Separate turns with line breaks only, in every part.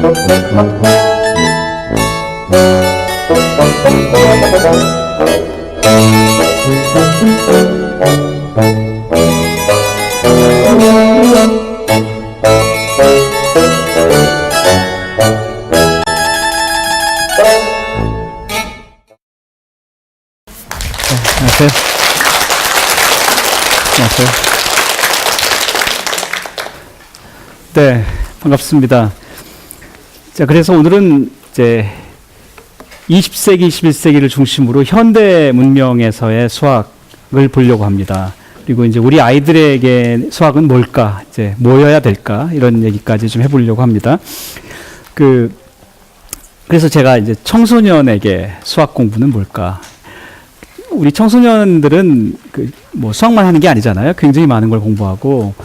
안녕하세요. 안녕하세요. 네, 반갑습니다. 자, 그래서 오늘은 이제 20세기, 21세기를 중심으로 현대 문명에서의 수학을 보려고 합니다. 그리고 이제 우리 아이들에게 수학은 뭘까, 이제 뭐여야 될까, 이런 얘기까지 좀 해보려고 합니다. 그래서 제가 이제 청소년에게 수학 공부는 뭘까? 우리 청소년들은 뭐 수학만 하는 게 아니잖아요. 굉장히 많은 걸 공부하고,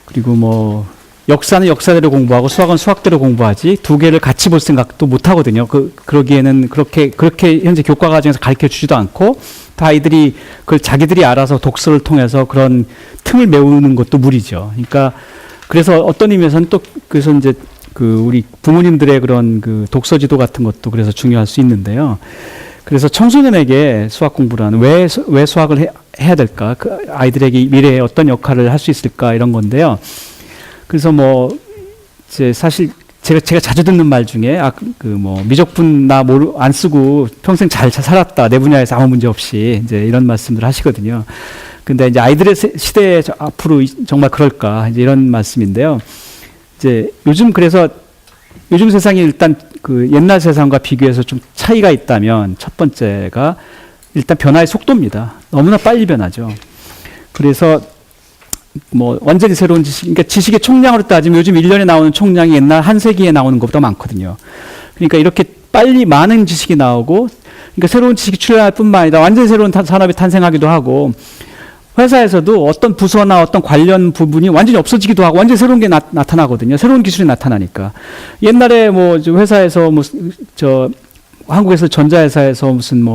그리고 뭐 역사는 역사대로 공부하고 수학은 수학대로 공부하지 두 개를 같이 볼 생각도 못 하거든요. 그러기에는 그렇게 현재 교과 과정에서 가르쳐 주지도 않고, 다 아이들이 그걸 자기들이 알아서 독서를 통해서 그런 틈을 메우는 것도 무리죠. 그러니까 그래서 어떤 의미에서는 또 그래서 이제 우리 부모님들의 그런 독서 지도 같은 것도 그래서 중요할 수 있는데요. 그래서 청소년에게 수학 공부란 왜 수학을 해야 될까? 그 아이들에게 미래에 어떤 역할을 할 수 있을까? 이런 건데요. 그래서 뭐 이제 사실 제가 자주 듣는 말 중에 미적분 나 안 쓰고 평생 잘 살았다, 내 분야에서 아무 문제 없이 이제 이런 말씀들 하시거든요. 근데 이제 아이들의 시대에 앞으로 정말 그럴까, 이제 이런 말씀인데요. 이제 그래서 요즘 세상이 일단 옛날 세상과 비교해서 좀 차이가 있다면 첫 번째가 일단 변화의 속도입니다. 너무나 빨리 변하죠. 그래서 뭐 완전히 새로운 그러니까 지식의 총량으로 따지면 요즘 1년에 나오는 총량이 옛날 한 세기에 나오는 것보다 많거든요. 그러니까 이렇게 빨리 많은 지식이 나오고, 그러니까 새로운 지식이 출현할 뿐만 아니라 완전히 새로운 산업이 탄생하기도 하고, 회사에서도 어떤 부서나 어떤 관련 부분이 완전히 없어지기도 하고 완전히 새로운 게 나타나거든요. 새로운 기술이 나타나니까. 옛날에 뭐 회사에서 한국에서 전자회사에서 무슨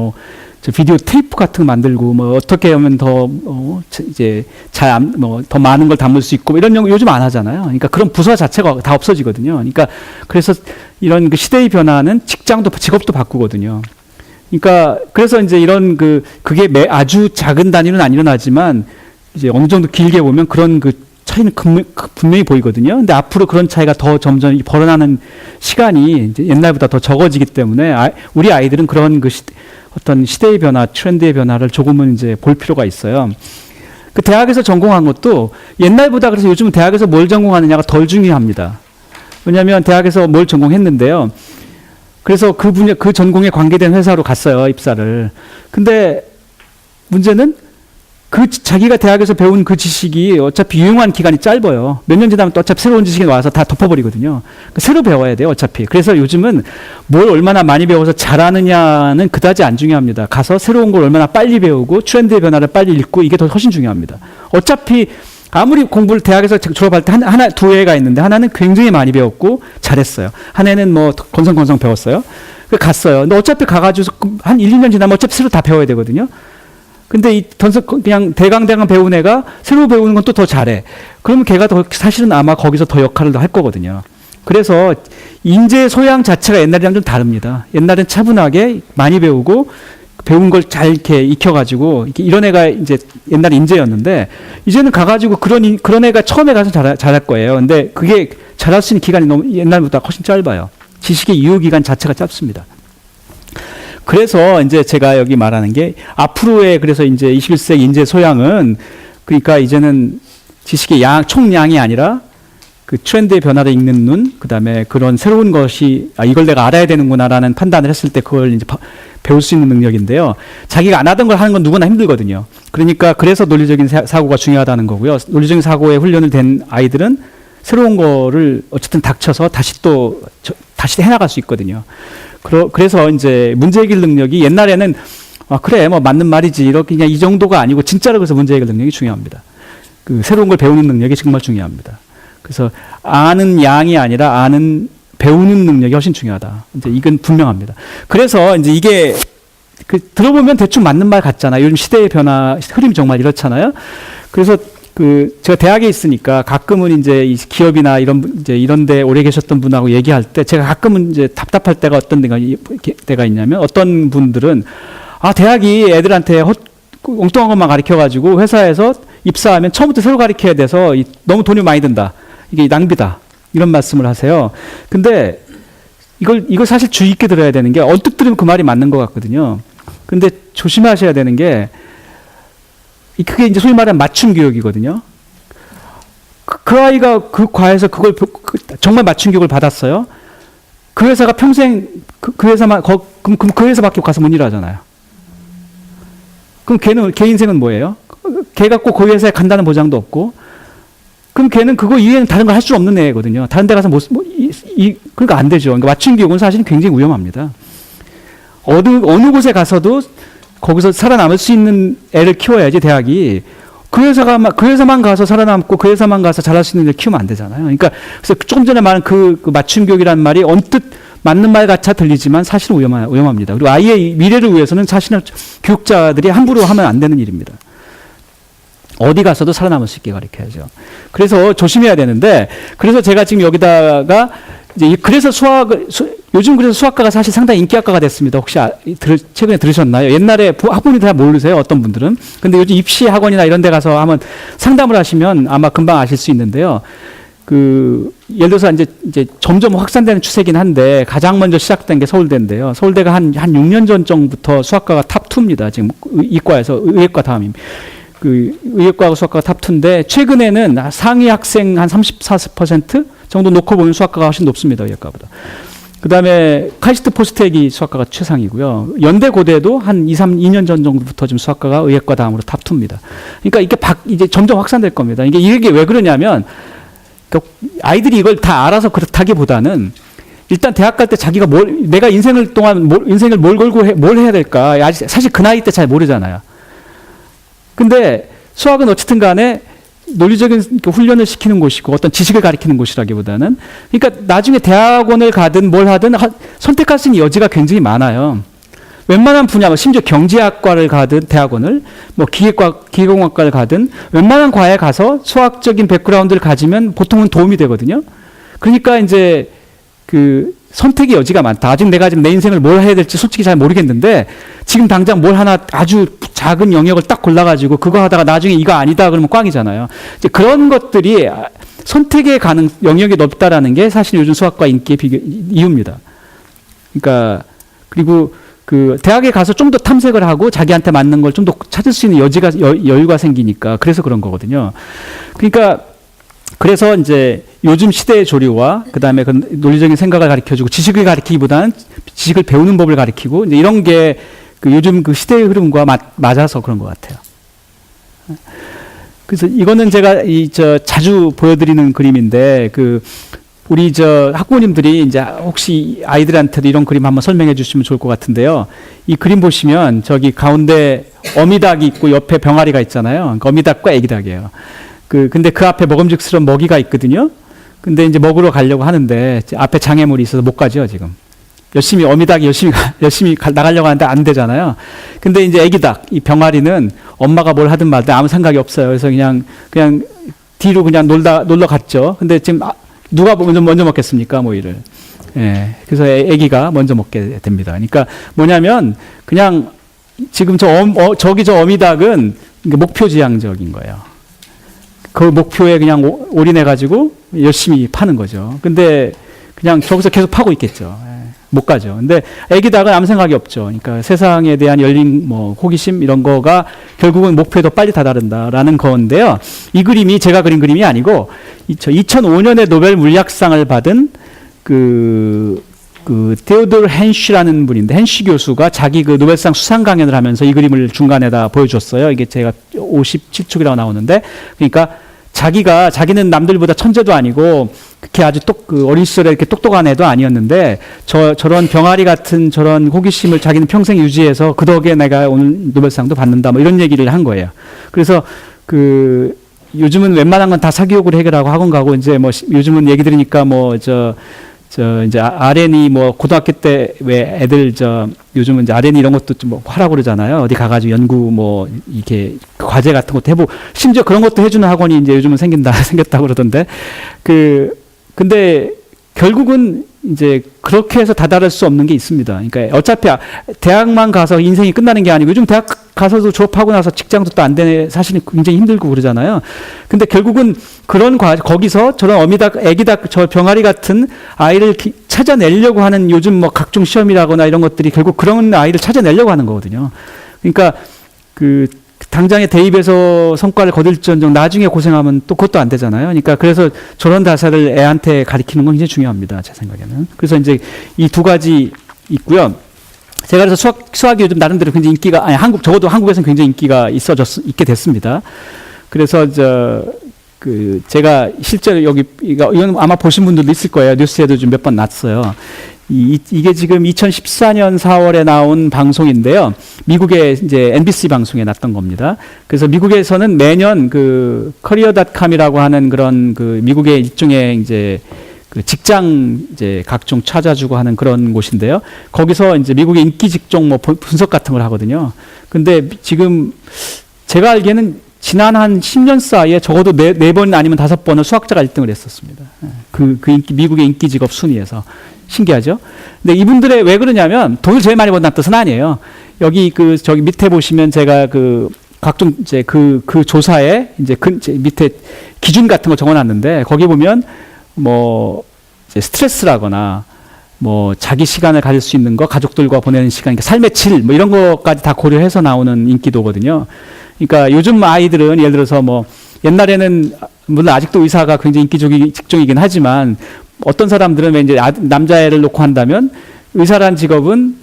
비디오 테이프 같은 거 만들고 어떻게 하면 더 더 많은 걸 담을 수 있고 이런 연구 요즘 안 하잖아요. 그러니까 그런 부서 자체가 다 없어지거든요. 그러니까 그래서 이런 시대의 변화는 직업도 바꾸거든요. 그러니까 그래서 이제 이런 그게 아주 작은 단위는 안 일어나지만 이제 어느 정도 길게 보면 그런 차이는 분명히 보이거든요. 근데 앞으로 그런 차이가 더 점점 벌어나는 시간이 이제 옛날보다 더 적어지기 때문에 우리 아이들은 그런 어떤 시대의 변화, 트렌드의 변화를 조금은 이제 볼 필요가 있어요. 대학에서 전공한 것도 옛날보다 그래서 요즘은 대학에서 뭘 전공하느냐가 덜 중요합니다. 왜냐하면 대학에서 뭘 전공했는데요. 그래서 그 전공에 관계된 회사로 갔어요, 입사를. 근데 문제는 자기가 대학에서 배운 그 지식이 어차피 유용한 기간이 짧아요. 몇 년 지나면 또 어차피 새로운 지식이 와서 다 덮어버리거든요. 새로 배워야 돼요, 어차피. 그래서 요즘은 뭘 얼마나 많이 배워서 잘하느냐는 그다지 안 중요합니다. 가서 새로운 걸 얼마나 빨리 배우고 트렌드의 변화를 빨리 읽고 이게 더 훨씬 중요합니다. 어차피 아무리 공부를 대학에서 졸업할 때 두 해가 있는데 하나는 굉장히 많이 배웠고 잘했어요. 한 해는 건성건성 배웠어요. 갔어요. 근데 어차피 가가지고 한 1, 2년 지나면 어차피 새로 다 배워야 되거든요. 근데 그냥 대강 배운 애가 새로 배우는 건 또 더 잘해. 그러면 걔가 사실은 아마 거기서 더 역할을 더 할 거거든요. 그래서 인재 소양 자체가 옛날이랑 좀 다릅니다. 옛날엔 차분하게 많이 배우고 배운 걸 잘 이렇게 익혀가지고 이런 애가 이제 옛날 인재였는데 이제는 가가지고 그런 애가 처음에 가서 잘할 거예요. 근데 그게 잘할 수 있는 기간이 너무 옛날보다 훨씬 짧아요. 지식의 유효 기간 자체가 짧습니다. 그래서 이제 제가 여기 말하는 게 앞으로의 그래서 이제 21세기 인재 소양은 그러니까 이제는 지식의 총량이 아니라 트렌드의 변화를 읽는 눈, 그 다음에 그런 새로운 것이 이걸 내가 알아야 되는구나라는 판단을 했을 때 그걸 이제 배울 수 있는 능력인데요. 자기가 안 하던 걸 하는 건 누구나 힘들거든요. 그래서 논리적인 사고가 중요하다는 거고요. 논리적인 사고에 훈련을 된 아이들은 새로운 거를 어쨌든 닥쳐서 다시 해나갈 수 있거든요. 그래서 이제 문제 해결 능력이 옛날에는 그래 맞는 말이지 이렇게 그냥 이 정도가 아니고 진짜로 그래서 문제 해결 능력이 중요합니다. 새로운 걸 배우는 능력이 정말 중요합니다. 그래서 아는 양이 아니라 배우는 능력이 훨씬 중요하다. 이제 이건 분명합니다. 그래서 이제 이게 들어보면 대충 맞는 말 같잖아요. 요즘 시대의 변화 흐름이 정말 이렇잖아요. 그래서 제가 대학에 있으니까 가끔은 이제 이 기업이나 이런 데 오래 계셨던 분하고 얘기할 때 제가 가끔은 이제 답답할 때가 어떤 때가 있냐면 어떤 분들은 대학이 애들한테 엉뚱한 것만 가르쳐 가지고 회사에서 입사하면 처음부터 새로 가르쳐야 돼서 너무 돈이 많이 든다. 이게 낭비다. 이런 말씀을 하세요. 근데 이걸 사실 주의 있게 들어야 되는 게 언뜻 들으면 그 말이 맞는 것 같거든요. 근데 조심하셔야 되는 게 그게 이제 소위 말하는 맞춤 교육이거든요. 그 아이가 그 과에서 그걸 정말 맞춤 교육을 받았어요. 그 회사가 평생 그 회사만 그럼 그 회사밖에 가서 못 일하잖아요. 그럼 걔 인생은 뭐예요? 걔가 꼭 그 회사에 간다는 보장도 없고, 그럼 걔는 그거 이외에는 다른 걸 할 수 없는 애거든요. 다른 데 가서 그러니까 안 되죠. 그러니까 맞춤 교육은 사실은 굉장히 위험합니다. 어느 곳에 가서도 거기서 살아남을 수 있는 애를 키워야지 대학이 그 회사만 가서 살아남고 그 회사만 가서 잘할 수 있는 애를 키우면 안 되잖아요. 그러니까 그래서 조금 전에 말한 그 맞춤 교육이라는 말이 언뜻 맞는 말 같아 들리지만 사실은 위험합니다. 그리고 아이의 미래를 위해서는 사실은 교육자들이 함부로 하면 안 되는 일입니다. 어디 가서도 살아남을 수 있게 가르쳐야죠. 그래서 조심해야 되는데, 그래서 제가 지금 여기다가 이제 그래서 요즘 그래서 수학과가 사실 상당히 인기학과가 됐습니다. 혹시 최근에 들으셨나요? 옛날에 학부모님들 잘 모르세요, 어떤 분들은. 근데 요즘 입시 학원이나 이런 데 가서 한번 상담을 하시면 아마 금방 아실 수 있는데요. 예를 들어서 이제 점점 확산되는 추세긴 한데, 가장 먼저 시작된 게 서울대인데요. 서울대가 한 6년 전부터 수학과가 탑2입니다. 지금 이과에서 의예과 다음입니다. 의예과하고 수학과가 탑2인데, 최근에는 상위 학생 한 34% 정도 놓고 보면 수학과가 훨씬 높습니다. 의예과보다. 그 다음에 카이스트 포스텍이 수학과가 최상이고요. 연대 고대도 한 2년 전 정도부터 지금 수학과가 의예과 다음으로 탑2입니다. 그러니까 이제 점점 확산될 겁니다. 이게 왜 그러냐면, 아이들이 이걸 다 알아서 그렇다기보다는 일단 대학 갈 때 자기가 내가 인생을 뭘 걸고 뭘 해야 될까? 아직 사실 그 나이 때 잘 모르잖아요. 근데 수학은 어쨌든 간에 논리적인 훈련을 시키는 곳이고 어떤 지식을 가르치는 곳이라기보다는, 그러니까 나중에 대학원을 가든 뭘 하든 선택할 수 있는 여지가 굉장히 많아요. 웬만한 분야, 심지어 경제학과를 가든 대학원을, 기계공학과를 가든 웬만한 과에 가서 수학적인 백그라운드를 가지면 보통은 도움이 되거든요. 그러니까 이제 선택의 여지가 많다. 아직 내가 지금 내 인생을 뭘 해야 될지 솔직히 잘 모르겠는데, 지금 당장 뭘 하나 아주 작은 영역을 딱 골라가지고 그거 하다가 나중에 이거 아니다 그러면 꽝이잖아요. 이제 그런 것들이 선택의 영역이 넓다라는 게 사실 요즘 수학과 인기의 이유입니다. 그러니까, 그리고 대학에 가서 좀 더 탐색을 하고 자기한테 맞는 걸 좀 더 찾을 수 있는 여유가 생기니까, 그래서 그런 거거든요. 그러니까, 그래서 이제 요즘 시대의 조류와 그 다음에 논리적인 생각을 가르쳐주고 지식을 가르치기보다는 지식을 배우는 법을 가르치고, 이제 이런 게 요즘 시대의 흐름과 맞아서 그런 것 같아요. 그래서 이거는 제가 자주 보여드리는 그림인데, 우리 학부모님들이 이제 혹시 아이들한테도 이런 그림 한번 설명해 주시면 좋을 것 같은데요. 이 그림 보시면 저기 가운데 어미닭이 있고 옆에 병아리가 있잖아요. 그러니까 어미닭과 애기닭이에요. 근데 그 앞에 먹음직스러운 먹이가 있거든요. 근데 이제 먹으러 가려고 하는데 앞에 장애물이 있어서 못 가죠, 지금. 어미닭이 열심히 나가려고 하는데 안 되잖아요. 근데 이제 애기닭, 이 병아리는 엄마가 뭘 하든 말든 아무 생각이 없어요. 그래서 그냥 뒤로 그냥 놀러 갔죠. 근데 지금 누가 먼저 먹겠습니까, 모이를. 예. 그래서 애기가 먼저 먹게 됩니다. 그러니까 뭐냐면, 그냥 지금 저 어미닭은 목표지향적인 거예요. 그 목표에 그냥 올인해가지고 열심히 파는 거죠. 근데 그냥 저기서 계속 파고 있겠죠. 예. 못 가죠. 근데 애기닭은 아무 생각이 없죠. 그러니까 세상에 대한 열린 호기심 이런 거가 결국은 목표에 더 빨리 다다른다라는 건데요. 이 그림이 제가 그린 그림이 아니고 2005년에 노벨 물리학상을 받은 테오도르 헨쉬라는 분인데, 헨쉬 교수가 자기 노벨상 수상 강연을 하면서 이 그림을 중간에다 보여줬어요. 이게 제가 57축이라고 나오는데, 그러니까 자기는 남들보다 천재도 아니고 그렇게 아주 어린 시절에 이렇게 똑똑한 애도 아니었는데 저런 병아리 같은 저런 호기심을 자기는 평생 유지해서 그 덕에 내가 오늘 노벨상도 받는다, 이런 얘기를 한 거예요. 그래서 요즘은 웬만한 건 다 사교육으로 해결하고 학원 가고, 이제 요즘은 얘기 들으니까 이제 R&E 뭐 고등학교 때 왜 애들 요즘은 이제 R&E 이런 것도 좀 뭐 하라고 그러잖아요. 어디 가가지고 연구 뭐 이렇게 과제 같은 것도 해보고 심지어 그런 것도 해주는 학원이 이제 요즘은 생겼다고 그러던데 근데 결국은 이제 그렇게 해서 다다를 수 없는 게 있습니다. 그러니까 어차피 대학만 가서 인생이 끝나는 게 아니고 요즘 대학 가서도 졸업하고 나서 직장도 또 안 되네 사실은 굉장히 힘들고 그러잖아요. 근데 결국은 그런 거기서 저런 애기닭 저 병아리 같은 아이를 찾아내려고 하는 요즘 뭐 각종 시험이라거나 이런 것들이 결국 그런 아이를 찾아내려고 하는 거거든요. 그러니까 당장에 대입해서 성과를 거둘지언정 나중에 고생하면 또 그것도 안 되잖아요. 그러니까 그래서 저런 다사를 애한테 가르치는 건 굉장히 중요합니다. 제 생각에는. 그래서 이제 이 두 가지 있고요. 제가 그래서 수학이 요즘 나름대로 굉장히 인기가, 적어도 한국에서는 굉장히 인기가 있게 됐습니다. 그래서 제가 실제로 이건 아마 보신 분들도 있을 거예요. 뉴스에도 좀 몇 번 났어요. 이게 지금 2014년 4월에 나온 방송인데요. 미국의 이제 NBC 방송에 났던 겁니다. 그래서 미국에서는 매년 커리어닷컴이라고 하는 그런 미국의 일종의 이제 직장 이제 각종 찾아주고 하는 그런 곳인데요. 거기서 이제 미국의 인기 직종 뭐 분석 같은 걸 하거든요. 근데 지금 제가 알기에는 지난 한 10년 사이에 적어도 4번 아니면 5번은 수학자가 1등을 했었습니다. 미국의 인기 직업 순위에서. 신기하죠? 근데 이분들의 왜 그러냐면 돈을 제일 많이 번다는 뜻은 아니에요. 여기 저기 밑에 보시면 제가 각종 이제 그 조사에 이제 밑에 기준 같은 거 적어놨는데 거기 보면 뭐 이제 스트레스라거나 뭐 자기 시간을 가질 수 있는 거, 가족들과 보내는 시간, 그러니까 삶의 질 뭐 이런 것까지 다 고려해서 나오는 인기도거든요. 그러니까 요즘 아이들은 예를 들어서 뭐 옛날에는 물론 아직도 의사가 굉장히 인기적인 직종이긴 하지만 어떤 사람들은 왜 이제 남자애를 놓고 한다면 의사란 직업은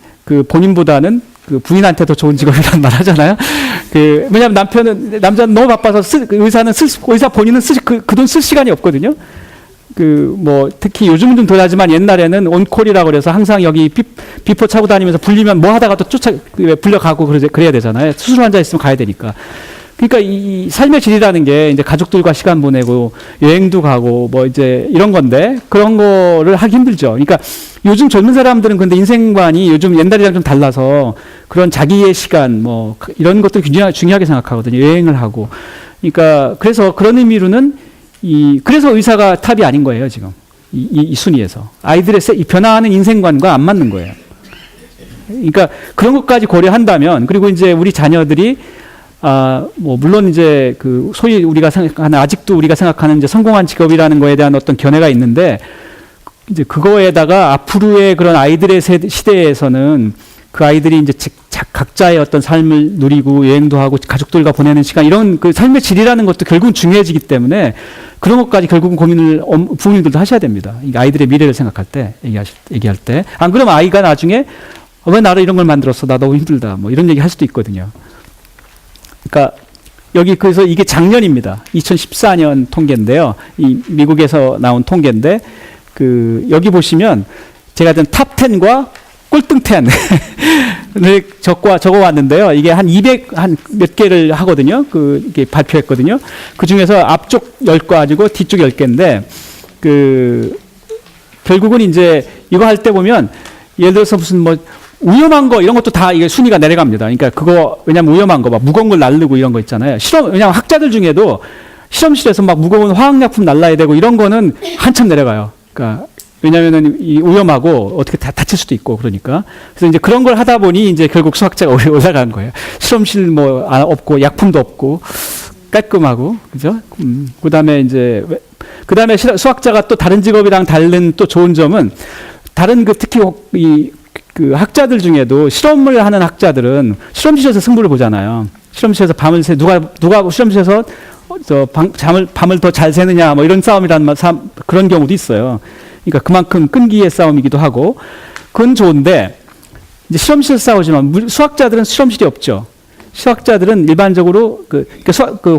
본인보다는 부인한테 더 좋은 직업이란 말 하잖아요. 왜냐하면 남자는 너무 바빠서 의사 본인은 그 돈 쓸 시간이 없거든요. 뭐 특히 요즘은 좀 덜하지만 옛날에는 온콜이라고 그래서 항상 여기 비포 차고 다니면서 불리면 뭐 하다가 또 불려가고 그래야 되잖아요. 수술 환자 있으면 가야 되니까. 그러니까 이 삶의 질이라는 게 이제 가족들과 시간 보내고 여행도 가고 뭐 이제 이런 건데 그런 거를 하기 힘들죠. 그러니까 요즘 젊은 사람들은 근데 인생관이 요즘 옛날이랑 좀 달라서 그런 자기의 시간 뭐 이런 것도 굉장히 중요하게 생각하거든요. 여행을 하고. 그러니까 그래서 그런 의미로는 그래서 의사가 탑이 아닌 거예요, 지금. 이 순위에서. 아이들의 이 변화하는 인생관과 안 맞는 거예요. 그러니까 그런 것까지 고려한다면 그리고 이제 우리 자녀들이 뭐, 물론 이제 소위 아직도 우리가 생각하는 이제 성공한 직업이라는 거에 대한 어떤 견해가 있는데, 이제 그거에다가 앞으로의 그런 아이들의 시대에서는 그 아이들이 이제 각자의 어떤 삶을 누리고 여행도 하고 가족들과 보내는 시간 이런 삶의 질이라는 것도 결국은 중요해지기 때문에 그런 것까지 결국은 고민을 부모님들도 하셔야 됩니다. 아이들의 미래를 생각할 때, 얘기할 때. 안 그러면 아이가 나중에 왜 나를 이런 걸 만들었어? 나 너무 힘들다. 뭐 이런 얘기 할 수도 있거든요. 그러니까 그래서 이게 작년입니다. 2014년 통계인데요. 이 미국에서 나온 통계인데 여기 보시면 제가 탑 10과 꼴등 10을 적어 왔는데요. 이게 한 몇 개를 하거든요. 이게 발표했거든요. 그 중에서 앞쪽 10거 가지고 뒤쪽 10개인데 결국은 이제 이거 할 때 보면 예를 들어서 무슨 뭐 위험한 거 이런 것도 다 이게 순위가 내려갑니다. 그러니까 왜냐면 위험한 거 막 무거운 걸 날르고 이런 거 있잖아요. 왜냐면 학자들 중에도 실험실에서 막 무거운 화학약품 날라야 되고 이런 거는 한참 내려가요. 그러니까 왜냐면은 위험하고 어떻게 다칠 수도 있고 그러니까. 그래서 이제 그런 걸 하다 보니 이제 결국 수학자가 올라간 거예요. 실험실 뭐 없고 약품도 없고 깔끔하고 그죠? 그다음에 수학자가 또 다른 직업이랑 다른 또 좋은 점은 다른 특히 학자들 중에도 실험을 하는 학자들은 실험실에서 승부를 보잖아요. 실험실에서 밤을 누가 실험실에서 밤을 더 잘 새느냐 뭐 이런 싸움이라는 그런 경우도 있어요. 그러니까 그만큼 끈기의 싸움이기도 하고 그건 좋은데 이제 실험실에서 싸우지만 수학자들은 실험실이 없죠. 수학자들은 일반적으로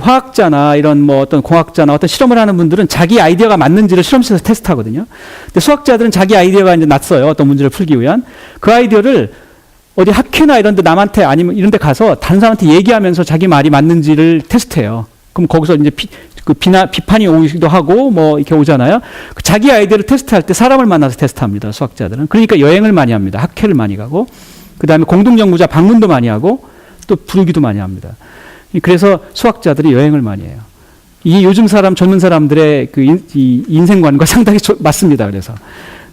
화학자나 이런 뭐 어떤 공학자나 어떤 실험을 하는 분들은 자기 아이디어가 맞는지를 실험실에서 테스트하거든요. 근데 수학자들은 자기 아이디어가 이제 낯서요. 어떤 문제를 풀기 위한 그 아이디어를 어디 학회나 이런 데 남한테 아니면 이런 데 가서 다른 사람한테 얘기하면서 자기 말이 맞는지를 테스트해요. 그럼 거기서 이제 그 비판이 오기도 하고 뭐 이렇게 오잖아요. 자기 아이디어를 테스트할 때 사람을 만나서 테스트합니다. 수학자들은. 그러니까 여행을 많이 합니다. 학회를 많이 가고 그다음에 공동연구자 방문도 많이 하고 또 부르기도 많이 합니다. 그래서 수학자들이 여행을 많이 해요. 이 요즘 젊은 사람들의 그 이 인생관과 상당히 맞습니다. 그래서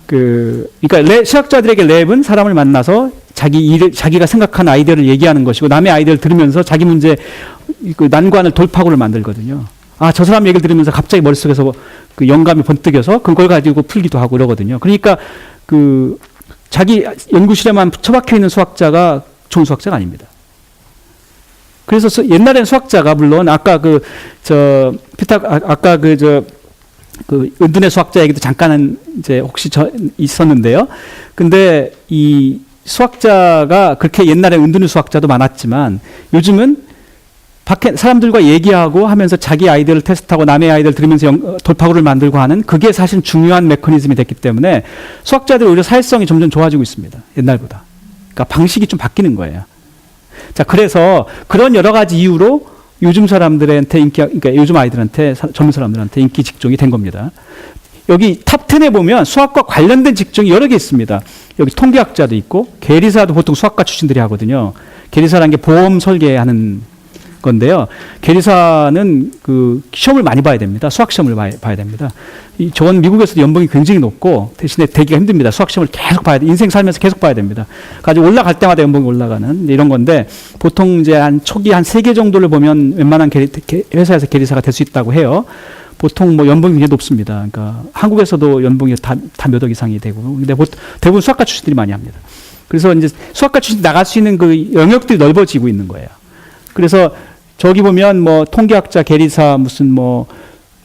그러니까 수학자들에게 랩은 사람을 만나서 자기가 생각한 아이디어를 얘기하는 것이고 남의 아이디어를 들으면서 자기 문제 그 난관을 돌파구를 만들거든요. 아, 저 사람 얘기를 들으면서 갑자기 머릿속에서 그 영감이 번뜩여서 그걸 가지고 풀기도 하고 이러거든요. 그러니까 그 자기 연구실에만 처박혀 있는 수학자가 좋은 수학자가 아닙니다. 그래서 옛날엔 수학자가 물론 아까 아까 은둔의 수학자 얘기도 잠깐은 이제 혹시 있었는데요. 근데 이 수학자가 그렇게 옛날에 은둔의 수학자도 많았지만 요즘은 밖에 사람들과 얘기하고 하면서 자기 아이디어를 테스트하고 남의 아이디어를 들으면서 돌파구를 만들고 하는 그게 사실 중요한 메커니즘이 됐기 때문에 수학자들이 오히려 사회성이 점점 좋아지고 있습니다. 옛날보다. 그러니까 방식이 좀 바뀌는 거예요. 자, 그래서 그런 여러 가지 이유로 요즘 사람들한테 그러니까 요즘 아이들한테, 젊은 사람들한테 인기 직종이 된 겁니다. 여기 탑 10에 보면 수학과 관련된 직종이 여러 개 있습니다. 여기 통계학자도 있고, 계리사도 보통 수학과 출신들이 하거든요. 계리사라는 게 보험 설계하는 건데요. 계리사는 그 시험을 많이 봐야 됩니다. 수학 시험을 봐야 됩니다. 저건 미국에서도 연봉이 굉장히 높고 대신에 되기가 힘듭니다. 수학 시험을 계속 봐야 돼. 인생 살면서 계속 봐야 됩니다. 가지고 올라갈 때마다 연봉이 올라가는 이런 건데 보통 이제 초기 한 3개 정도를 보면 웬만한 회사에서 계리사가 될 수 있다고 해요. 보통 뭐 연봉이 굉장히 높습니다. 그러니까 한국에서도 연봉이 다 몇 억 이상이 되고 근데 대부분 수학과 출신들이 많이 합니다. 그래서 이제 수학과 출신 나갈 수 있는 그 영역들이 넓어지고 있는 거예요. 그래서 저기 보면 뭐 통계학자, 계리사, 무슨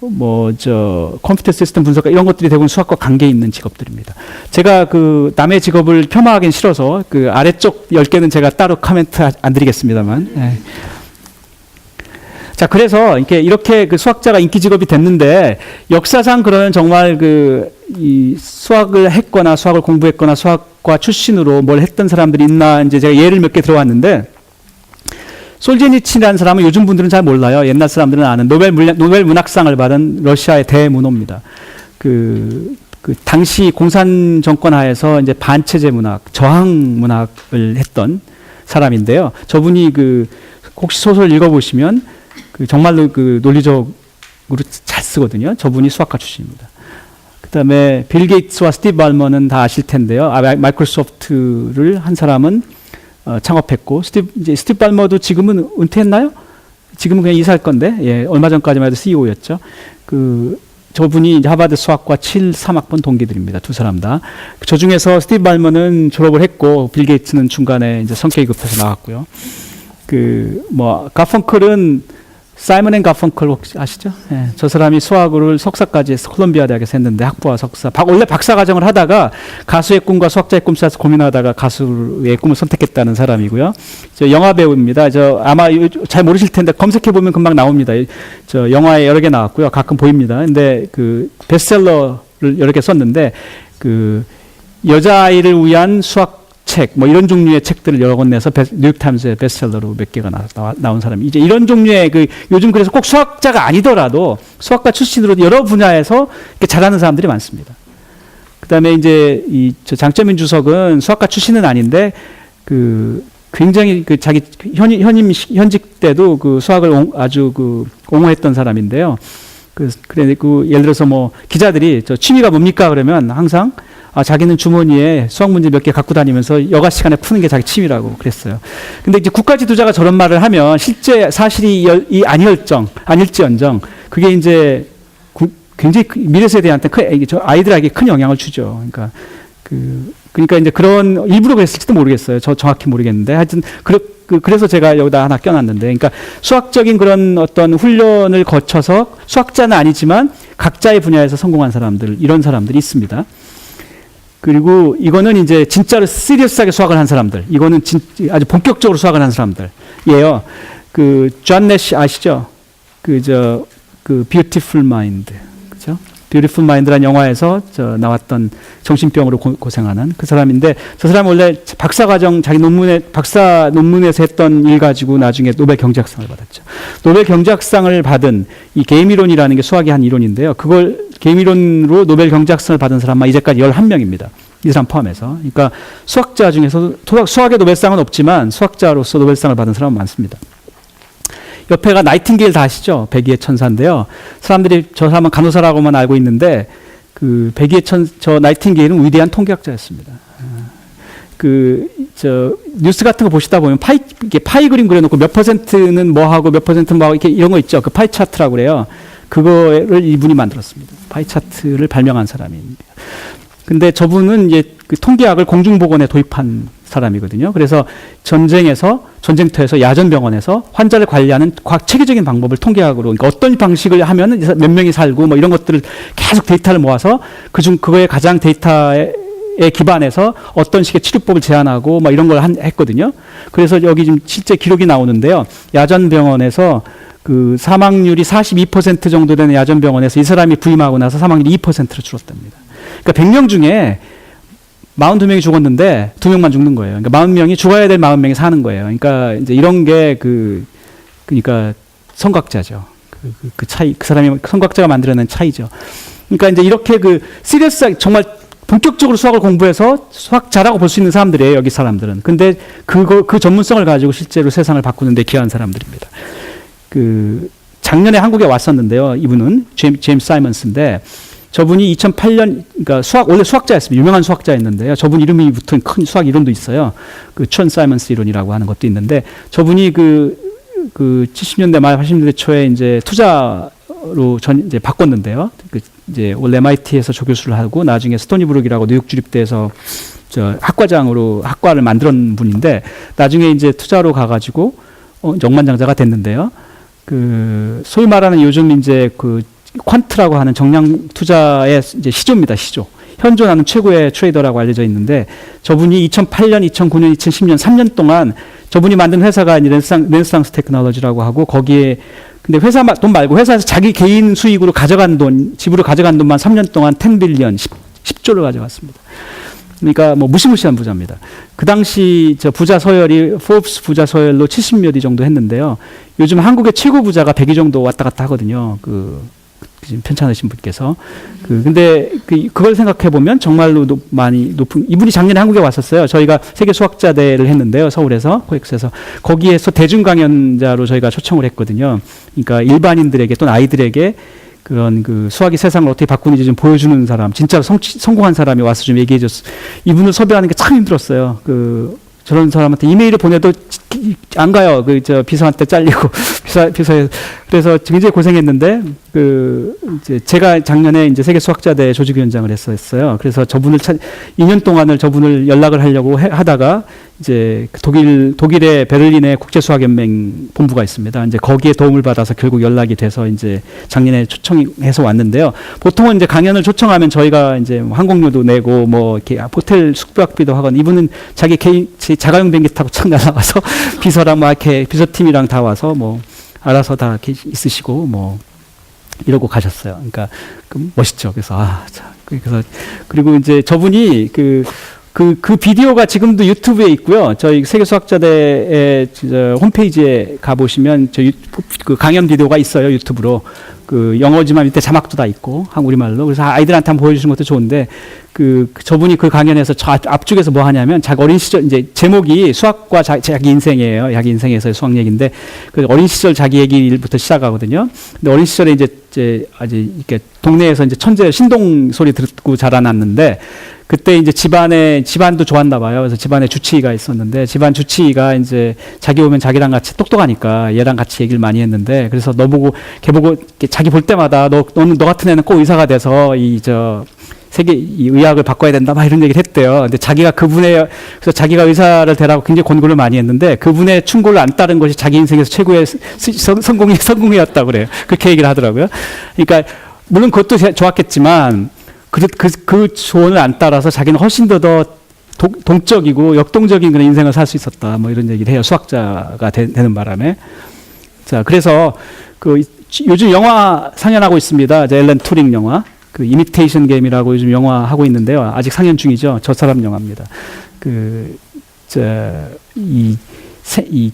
컴퓨터 시스템 분석가 이런 것들이 대부분 수학과 관계 있는 직업들입니다. 제가 그 남의 직업을 폄하하기는 싫어서 그 아래쪽 10개는 제가 따로 코멘트 안 드리겠습니다만. 네. 자, 그래서 이렇게 그 수학자가 인기 직업이 됐는데 역사상 그러면 정말 이 수학을 했거나 수학을 공부했거나 수학과 출신으로 뭘 했던 사람들이 있나 이제 제가 예를 몇 개 들어왔는데 솔제니치라는 사람은 요즘 분들은 잘 몰라요. 옛날 사람들은 아는 노벨 문학상을 받은 러시아의 대문호입니다. 당시 공산 정권 하에서 이제 반체제 문학, 저항 문학을 했던 사람인데요. 저분이 혹시 소설 읽어보시면 정말로 논리적으로 잘 쓰거든요. 저분이 수학과 출신입니다. 그 다음에 빌 게이츠와 스티브 발머는 다 아실 텐데요. 마이크로소프트를 한 사람은 창업했고 스티브 발머도 지금은 은퇴했나요? 지금은 그냥 이사할 건데 예, 얼마 전까지만 해도 CEO였죠. 저분이 이제 하버드 수학과 3학번 동기들입니다. 두 사람 다. 저 중에서 스티브 발머는 졸업을 했고 빌 게이츠는 중간에 이제 성격이 급해서 나왔고요. 가펑클은 사이먼 앤 가펑클 혹시 아시죠? 예, 저 사람이 수학을 석사까지 해서 콜롬비아 대학에서 했는데 학부와 석사. 원래 박사 과정을 하다가 가수의 꿈과 수학자의 꿈 사이에서 고민하다가 가수의 꿈을 선택했다는 사람이고요. 저 영화 배우입니다. 아마 잘 모르실 텐데 검색해 보면 금방 나옵니다. 저 영화에 여러 개 나왔고요. 가끔 보입니다. 근데 베스트셀러를 여러 개 썼는데 여자아이를 위한 수학 책, 이런 종류의 책들을 여러 권 내서 뉴욕타임스의 베스트셀러로 몇 개가 나온 사람이 이제 이런 종류의 요즘 그래서 꼭 수학자가 아니더라도 수학과 출신으로 여러 분야에서 이렇게 잘하는 사람들이 많습니다. 그 다음에 이제 장점인 주석은 수학과 출신은 아닌데 굉장히 자기 현직 때도 수학을 아주 옹호했던 사람인데요. 예를 들어서 기자들이 취미가 뭡니까? 그러면 항상 자기는 주머니에 수학 문제 몇 개 갖고 다니면서 여가 시간에 푸는 게 자기 취미라고 그랬어요. 근데 이제 국가 지도자가 저런 말을 하면 실제 사실이 아닐지언정 그게 이제 굉장히 미래 세대한테 아이들에게 큰 영향을 주죠. 그러니까 이제 그런 일부러 그랬을지도 모르겠어요. 저 정확히 모르겠는데 하여튼 그래서 제가 여기다 하나 껴놨는데, 그러니까 수학적인 그런 어떤 훈련을 거쳐서 수학자는 아니지만 각자의 분야에서 성공한 사람들, 이런 사람들이 있습니다. 그리고 이거는 이제 진짜로 시리어스하게 수학을 한 사람들, 이거는 아주 본격적으로 수학을 한 사람들이에요. 존 내시 아시죠? Beautiful Mind, 그죠? 뷰티풀 마인드라는 영화에서 나왔던 정신병으로 고생하는 그 사람인데 저 사람은 원래 박사과정 자기 박사 논문에서 했던 일 가지고 나중에 노벨 경제학상을 받았죠. 노벨 경제학상을 받은 이 게임이론이라는 게 수학의 한 이론인데요. 그걸 게임이론으로 노벨 경제학상을 받은 사람만 이제까지 11명입니다. 이 사람 포함해서. 그러니까 수학자 중에서 수학의 노벨상은 없지만 수학자로서 노벨상을 받은 사람은 많습니다. 옆에가 나이팅게일 다 아시죠? 백의의 천사인데요. 사람들이 저 사람은 간호사라고만 알고 있는데 그 백의의 저 나이팅게일은 위대한 통계학자였습니다. 뉴스 같은 거 보시다 보면 이게 파이 그림 그려놓고 몇 퍼센트는 뭐 하고 몇 퍼센트는 뭐 하고 이렇게 이런 거 있죠. 그 파이 차트라고 그래요. 그거를 이분이 만들었습니다. 파이 차트를 발명한 사람입니다. 근데 저분은 이제 그 통계학을 공중보건에 도입한 사람이거든요. 그래서 전쟁터에서 야전병원에서 환자를 관리하는 체계적인 방법을 통계학으로, 그러니까 어떤 방식을 하면 몇 명이 살고 뭐 이런 것들을 계속 데이터를 모아서 그거에 가장 데이터에 기반해서 어떤 식의 치료법을 제안하고 뭐 이런 걸 했거든요. 그래서 여기 지금 실제 기록이 나오는데요. 야전병원에서 그 사망률이 42% 정도 되는 야전병원에서 이 사람이 부임하고 나서 사망률이 2%로 줄었답니다. 그러니까 100명 중에 42명이 죽었는데 2명만 죽는 거예요. 그러니까 40명이 죽어야 될 40명이 사는 거예요. 그러니까 이제 이런 게 그러니까 성각자죠. 그 차이, 그 사람이 성각자가 만들어낸 차이죠. 그러니까 이제 이렇게 시리어스하게 정말 본격적으로 수학을 공부해서 수학 잘하고 볼 수 있는 사람들이에요, 여기 사람들은. 근데 그 전문성을 가지고 실제로 세상을 바꾸는 데 기여한 사람들입니다. 작년에 한국에 왔었는데요. 이분은 제임스 사이먼스인데 저분이 2008년, 그러니까 원래 수학자였습니다. 유명한 수학자였는데요. 저분 이름이 붙은 큰 수학 이론도 있어요. 천 사이먼스 이론이라고 하는 것도 있는데 저분이 70년대 말 80년대 초에 이제 투자로 이제 바꿨는데요. 이제 원래 MIT에서 조교수를 하고 나중에 스토니브룩이라고 뉴욕 주립대에서 학과장으로 학과를 만든 분인데 나중에 이제 투자로 가가지고 억만장자가 됐는데요. 소위 말하는 요즘 이제 퀀트라고 하는 정량 투자의 이제 시조입니다, 시조. 현존하는 최고의 트레이더라고 알려져 있는데 저분이 2008년, 2009년, 2010년 3년 동안 저분이 만든 회사가 르네상스 테크놀로지라고 하고 거기에 근데 회사 돈 말고 회사에서 자기 개인 수익으로 가져간 돈, 집으로 가져간 돈만 3년 동안 10빌리언, 10조를 가져갔습니다. 그러니까 뭐 무시무시한 부자입니다. 그 당시 부자 서열이 포브스 부자 서열로 70몇 위 정도 했는데요. 요즘 한국의 최고 부자가 100위 정도 왔다 갔다 하거든요. 지금 편찮으신 분께서. 근데 그걸 생각해 보면 정말로 많이 높은, 이분이 작년에 한국에 왔었어요. 저희가 세계 수학자대를 했는데요. 서울에서, 코엑스에서. 거기에서 대중 강연자로 저희가 초청을 했거든요. 그러니까 일반인들에게 또는 아이들에게 그런 수학이 세상을 어떻게 바꾸는지 좀 보여주는 사람, 진짜 성공한 사람이 와서 좀 얘기해 줬어요. 이분을 섭외하는 게 참 힘들었어요. 저런 사람한테 이메일을 보내도 안 가요. 비서한테 잘리고, 비서에. 그래서 굉장히 고생했는데, 이제 제가 작년에 이제 세계 수학자대 조직위원장을 했었어요. 그래서 2년 동안을 저분을 연락을 하려고 하다가, 이제 독일의 베를린에 국제수학연맹 본부가 있습니다. 이제 거기에 도움을 받아서 결국 연락이 돼서 이제 작년에 초청해서 왔는데요. 보통은 이제 강연을 초청하면 저희가 이제 항공료도 내고 뭐 이렇게 호텔 숙박비도 하거나 이분은 자기 개인 자가용 비행기 타고 착 날아가서 비서랑 막 이렇게 비서팀이랑 다 와서 뭐 알아서 다 이렇게 있으시고 뭐 이러고 가셨어요. 그러니까 멋있죠. 그래서 그리고 이제 저분이 그 비디오가 지금도 유튜브에 있고요. 저희 세계수학자대의 홈페이지에 가보시면 그 강연 비디오가 있어요. 유튜브로. 영어지만 밑에 자막도 다 있고, 한국말로. 그래서 아이들한테 한번 보여주시는 것도 좋은데, 저분이 그 강연에서 앞쪽에서 뭐 하냐면, 자기 어린 시절, 이제 제목이 수학과 자기 인생이에요. 자기 인생에서의 수학 얘기인데, 어린 시절 자기 얘기부터 시작하거든요. 근데 어린 시절에 이제 아주 이렇게 동네에서 이제 천재 신동 소리 듣고 자라났는데, 그때 이제 집안도 좋았나 봐요. 그래서 집안에 주치의가 있었는데, 집안 주치의가 이제 자기 오면 자기랑 같이 똑똑하니까 얘랑 같이 얘기를 많이 했는데, 그래서 걔 보고 자기 볼 때마다 너 같은 애는 꼭 의사가 돼서 세계 이 의학을 바꿔야 된다 막 이런 얘기를 했대요. 근데 그래서 자기가 의사를 되라고 굉장히 권고를 많이 했는데 그분의 충고를 안 따른 것이 자기 인생에서 최고의 성공이었다고 그래요. 그렇게 얘기를 하더라고요. 그러니까 물론 그것도 좋았겠지만 그 조언을 안 따라서 자기는 훨씬 더 동적이고 역동적인 그런 인생을 살 수 있었다. 뭐 이런 얘기를 해요. 수학자가 되는 바람에. 자, 그래서 요즘 영화 상연하고 있습니다. 엘렌 투링 영화. 그 이미테이션 게임이라고 요즘 영화 하고 있는데요. 아직 상연 중이죠. 저 사람 영화입니다. 이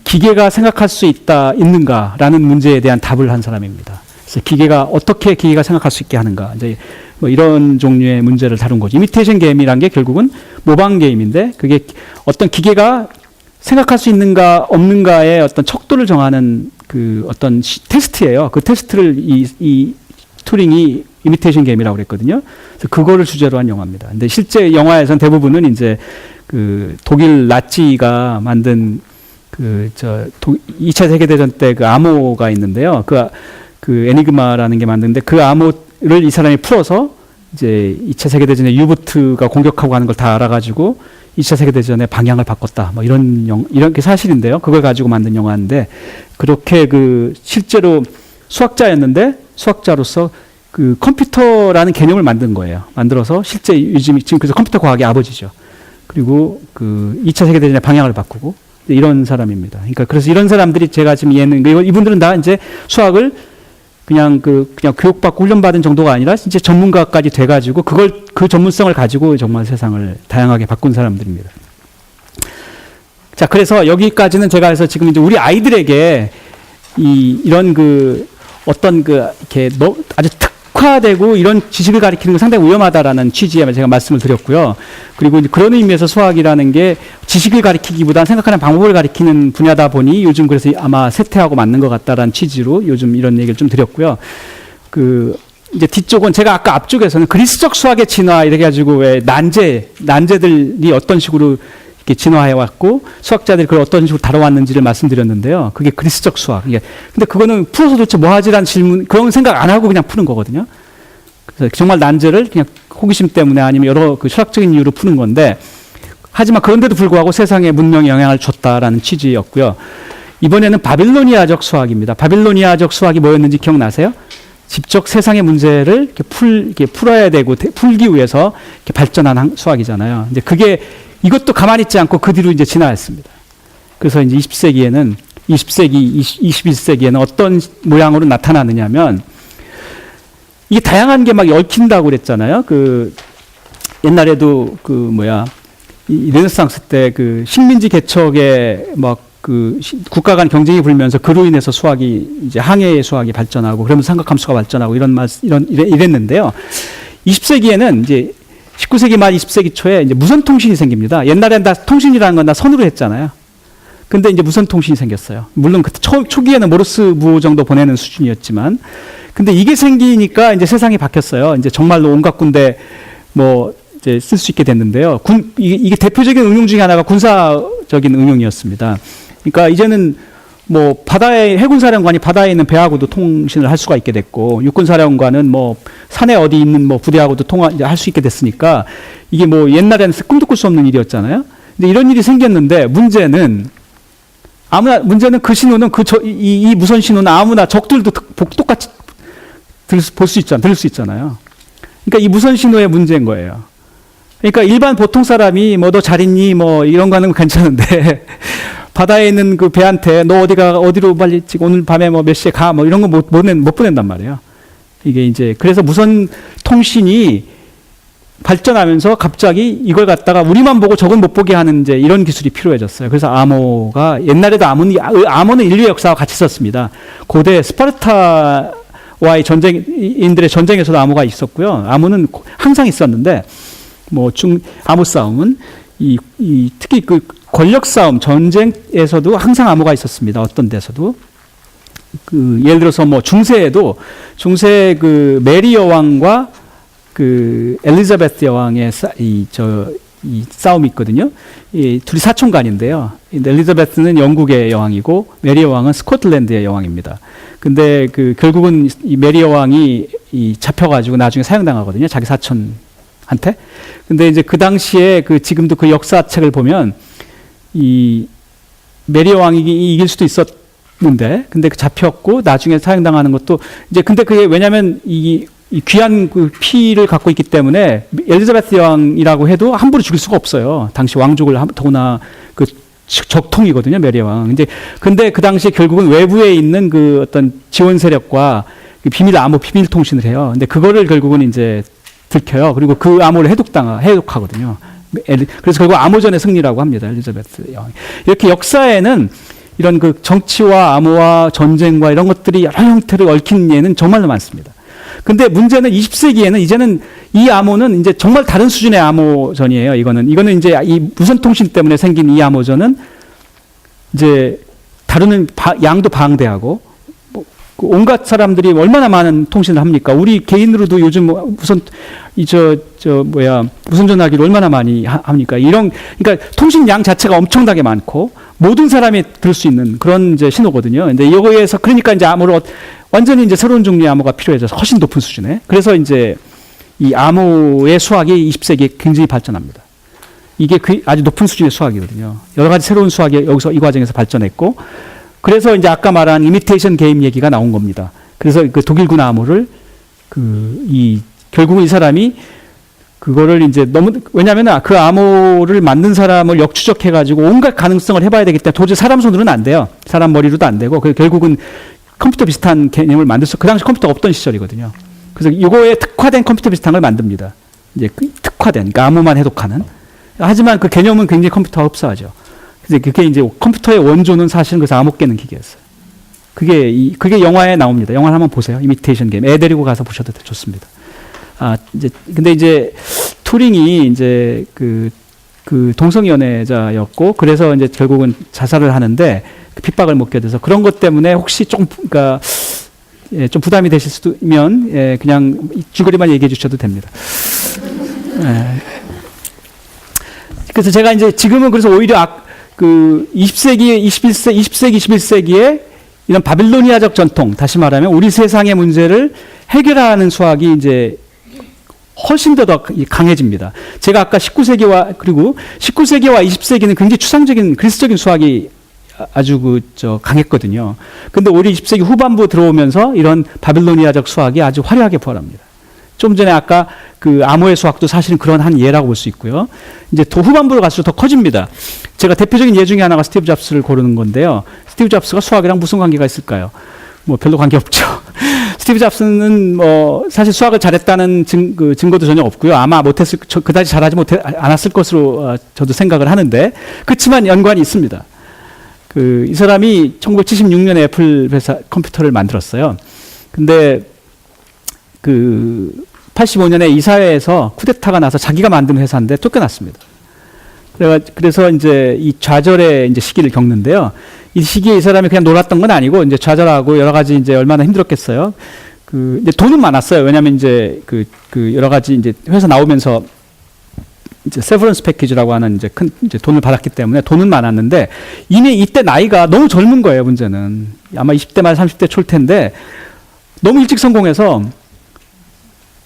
기계가 생각할 수 있는가라는 문제에 대한 답을 한 사람입니다. 그래서 어떻게 기계가 생각할 수 있게 하는가. 이제 뭐 이런 종류의 문제를 다룬 거죠. 이미테이션 게임이란 게 결국은 모방 게임인데 그게 어떤 기계가 생각할 수 있는가 없는가의 어떤 척도를 정하는 그 어떤 테스트예요. 그 테스트를 이 튜링이 이미테이션 게임이라고 그랬거든요. 그래서 그거를 주제로 한 영화입니다. 근데 실제 영화에서는 대부분은 이제 그 독일 나치가 만든 2차 세계대전 때 그 암호가 있는데요. 그 에니그마라는 게 만드는데 그 암호를 이 사람이 풀어서 이제 2차 세계대전에 유보트가 공격하고 하는 걸 다 알아가지고 2차 세계대전의 방향을 바꿨다. 뭐 이런 게 사실인데요. 그걸 가지고 만든 영화인데 그렇게 실제로 수학자로서 그 컴퓨터라는 개념을 만든 거예요. 만들어서 실제 지금 그래서 컴퓨터 과학의 아버지죠. 그리고 그 2차 세계대전의 방향을 바꾸고 이런 사람입니다. 그러니까 그래서 이런 사람들이 제가 지금 이분들은 다 이제 수학을 그냥 교육받고 훈련받은 정도가 아니라 이제 전문가까지 돼가지고 그 전문성을 가지고 정말 세상을 다양하게 바꾼 사람들입니다. 자, 그래서 여기까지는 제가 해서 지금 이제 우리 아이들에게 이런 이렇게 아주 특화되고 이런 지식을 가르치는 건 상당히 위험하다라는 취지에 제가 말씀을 드렸고요. 그리고 이제 그런 의미에서 수학이라는 게 지식을 가르치기보다는 생각하는 방법을 가르치는 분야다 보니 요즘 그래서 아마 쇠퇴하고 맞는 것 같다라는 취지로 요즘 이런 얘기를 좀 드렸고요. 이제 뒤쪽은 제가 아까 앞쪽에서는 그리스적 수학의 진화 이렇게 가지고 왜 난제들이 어떤 식으로 이렇게 진화해왔고 수학자들이 그걸 어떤 식으로 다뤄왔는지를 말씀드렸는데요. 그게 그리스적 수학. 근데 그거는 풀어서 도대체 뭐 하지라는 질문, 그런 생각 안 하고 그냥 푸는 거거든요. 그래서 정말 난제를 그냥 호기심 때문에 아니면 여러 철학적인 이유로 푸는 건데, 하지만 그런데도 불구하고 세상에 문명에 영향을 줬다라는 취지였고요. 이번에는 바빌로니아적 수학입니다. 바빌로니아적 수학이 뭐였는지 기억나세요? 직접 세상의 문제를 이렇게 풀어야 되고 풀기 위해서 이렇게 발전한 수학이잖아요. 이제 이것도 가만히 있지 않고 그 뒤로 이제 진화했습니다. 그래서 이제 21세기에는 어떤 모양으로 나타나느냐면, 이게 다양한 게 막 얽힌다고 그랬잖아요. 옛날에도 이 르네상스 때 식민지 개척에 국가 간 경쟁이 불면서 그로 인해서 수학이 이제 항해의 수학이 발전하고 그러면서 삼각함수가 발전하고 이랬는데요. 20세기에는 이제 19세기 말 20세기 초에 이제 무선 통신이 생깁니다. 옛날엔 다 통신이라는 건 다 선으로 했잖아요. 근데 이제 무선 통신이 생겼어요. 물론 그때 초기에는 모르스 무호 정도 보내는 수준이었지만, 근데 이게 생기니까 이제 세상이 바뀌었어요. 이제 정말로 온갖 군데 이제 쓸 수 있게 됐는데요. 이게 대표적인 응용 중에 하나가 군사적인 응용이었습니다. 그러니까 이제는 해군사령관이 바다에 있는 배하고도 통신을 할 수가 있게 됐고, 육군사령관은 산에 어디 있는 부대하고도 할 수 있게 됐으니까, 이게 옛날에는 꿈도 꿀 수 없는 일이었잖아요. 근데 이런 일이 생겼는데, 문제는 그 신호는 이 무선 신호는 아무나 적들도 똑같이 들을 수 있잖아요. 그러니까 이 무선 신호의 문제인 거예요. 그러니까 일반 보통 사람이 너 잘 있니? 이런 거는 괜찮은데, 바다에 있는 그 배한테 너 어디로 빨리 오늘 밤에 몇 시에 가? 이런 거 못 보낸단 말이에요. 이게 이제, 그래서 무선 통신이 발전하면서 갑자기 이걸 갖다가 우리만 보고 적은 못 보게 하는 이제 이런 기술이 필요해졌어요. 그래서 암호가, 옛날에도 암호는 인류의 역사와 같이 있었습니다. 고대 스파르타와의 인들의 전쟁에서도 암호가 있었고요. 암호는 항상 있었는데, 암호 싸움은 특히 권력 싸움, 전쟁에서도 항상 암호가 있었습니다. 어떤 데서도. 예를 들어서 중세에도, 메리 여왕과 엘리자베스 여왕의 이 싸움이 있거든요. 둘이 사촌간인데요. 엘리자베스는 영국의 여왕이고, 메리 여왕은 스코틀랜드의 여왕입니다. 근데 결국은 이 메리 여왕이 잡혀가지고 나중에 사형당하거든요. 자기 사촌한테. 근데 이제 그 당시에 지금도 그 역사책을 보면, 이 메리 여왕이 이길 수도 있었는데, 근데 잡혔고 나중에 사형당하는 것도 이제, 근데 그게 왜냐면 이 귀한 피를 갖고 있기 때문에 엘리자베스 여왕이라고 해도 함부로 죽일 수가 없어요. 당시 왕족을 더구나 적통이거든요, 메리 여왕. 근데 그 당시에 결국은 외부에 있는 어떤 지원 세력과 비밀 암호 비밀 통신을 해요. 근데 그거를 결국은 이제 들켜요. 그리고 그 암호를 해독하거든요. 그래서 결국 암호전의 승리라고 합니다. 엘리자베스 여왕. 이렇게 역사에는 이런 그 정치와 암호와 전쟁과 이런 것들이 여러 형태를 얽힌 예는 정말로 많습니다. 근데 문제는 20세기에는 이제는 이 암호는 이제 정말 다른 수준의 암호전이에요. 이거는 이제 이 무선 통신 때문에 생긴 이 암호전은 이제 다루는 양도 방대하고 온갖 사람들이 얼마나 많은 통신을 합니까? 우리 개인으로도 요즘 무선 무선 전화기를 얼마나 많이 합니까? 그러니까 통신 양 자체가 엄청나게 많고 모든 사람이 들을 수 있는 그런 이제 신호거든요. 근데 이거에서 그러니까 이제 암호를 완전히 이제 새로운 종류의 암호가 필요해져서 훨씬 높은 수준에. 그래서 이제 이 암호의 수학이 20세기에 굉장히 발전합니다. 이게 아주 높은 수준의 수학이거든요. 여러 가지 새로운 수학이 여기서 이 과정에서 발전했고, 그래서 이제 아까 말한 이미테이션 게임 얘기가 나온 겁니다. 그래서 그 독일군 암호를 결국은 이 사람이 그거를 이제 왜냐면 그 암호를 만든 사람을 역추적해가지고 온갖 가능성을 해봐야 되기 때문에 도저히 사람 손으로는 안 돼요. 사람 머리로도 안 되고, 결국은 컴퓨터 비슷한 개념을 그 당시 컴퓨터가 없던 시절이거든요. 그래서 이거에 특화된 컴퓨터 비슷한 걸 만듭니다. 이제 특화된, 그러니까 암호만 해독하는. 하지만 그 개념은 굉장히 컴퓨터와 흡사하죠. 그래서 그게 이제 컴퓨터의 원조는 사실은 그래서 암호 깨는 기계였어요. 그게 영화에 나옵니다. 영화를 한번 보세요. 이미테이션 게임. 애 데리고 가서 보셔도 좋습니다. 근데 이제 투링이 이제 그 동성연애자였고, 그래서 이제 결국은 자살을 하는데 핍박을 못 견뎌서 그런 것 때문에 혹시 좀 부담이 되실 수도 있으면 그냥 줄거리만 얘기해 주셔도 됩니다. 그래서 제가 이제 지금은 그래서 오히려 20세기, 21세기에 이런 바빌로니아적 전통, 다시 말하면 우리 세상의 문제를 해결하는 수학이 이제 훨씬 더 강해집니다. 제가 아까 19세기와 20세기는 굉장히 추상적인 그리스적인 수학이 아주 강했거든요. 근데 오히려 20세기 후반부 들어오면서 이런 바빌로니아적 수학이 아주 화려하게 부활합니다. 좀 전에 아까 그 암호의 수학도 사실은 그런 한 예라고 볼 수 있고요. 이제 더 후반부로 갈수록 더 커집니다. 제가 대표적인 예 중에 하나가 스티브 잡스를 고르는 건데요. 스티브 잡스가 수학이랑 무슨 관계가 있을까요? 별로 관계 없죠. 스티브 잡스는 사실 수학을 잘했다는 증거도 전혀 없고요. 아마 그다지 잘하지 않았을 것으로 저도 생각을 하는데, 그렇지만 연관이 있습니다. 이 사람이 1976년에 애플 회사 컴퓨터를 만들었어요. 근데 85년에 이사회에서 쿠데타가 나서 자기가 만든 회사인데 쫓겨났습니다. 그래서 이제 이 좌절의 이제 시기를 겪는데요. 이 시기에 이 사람이 그냥 놀았던 건 아니고 이제 좌절하고 여러 가지 이제 얼마나 힘들었겠어요. 이제 돈은 많았어요. 왜냐하면 이제 여러 가지 이제 회사 나오면서 이제 세버런스 패키지라고 하는 이제 이제 돈을 받았기 때문에 돈은 많았는데 이미 이때 나이가 너무 젊은 거예요. 문제는 아마 20대 말 30대 초일 텐데 너무 일찍 성공해서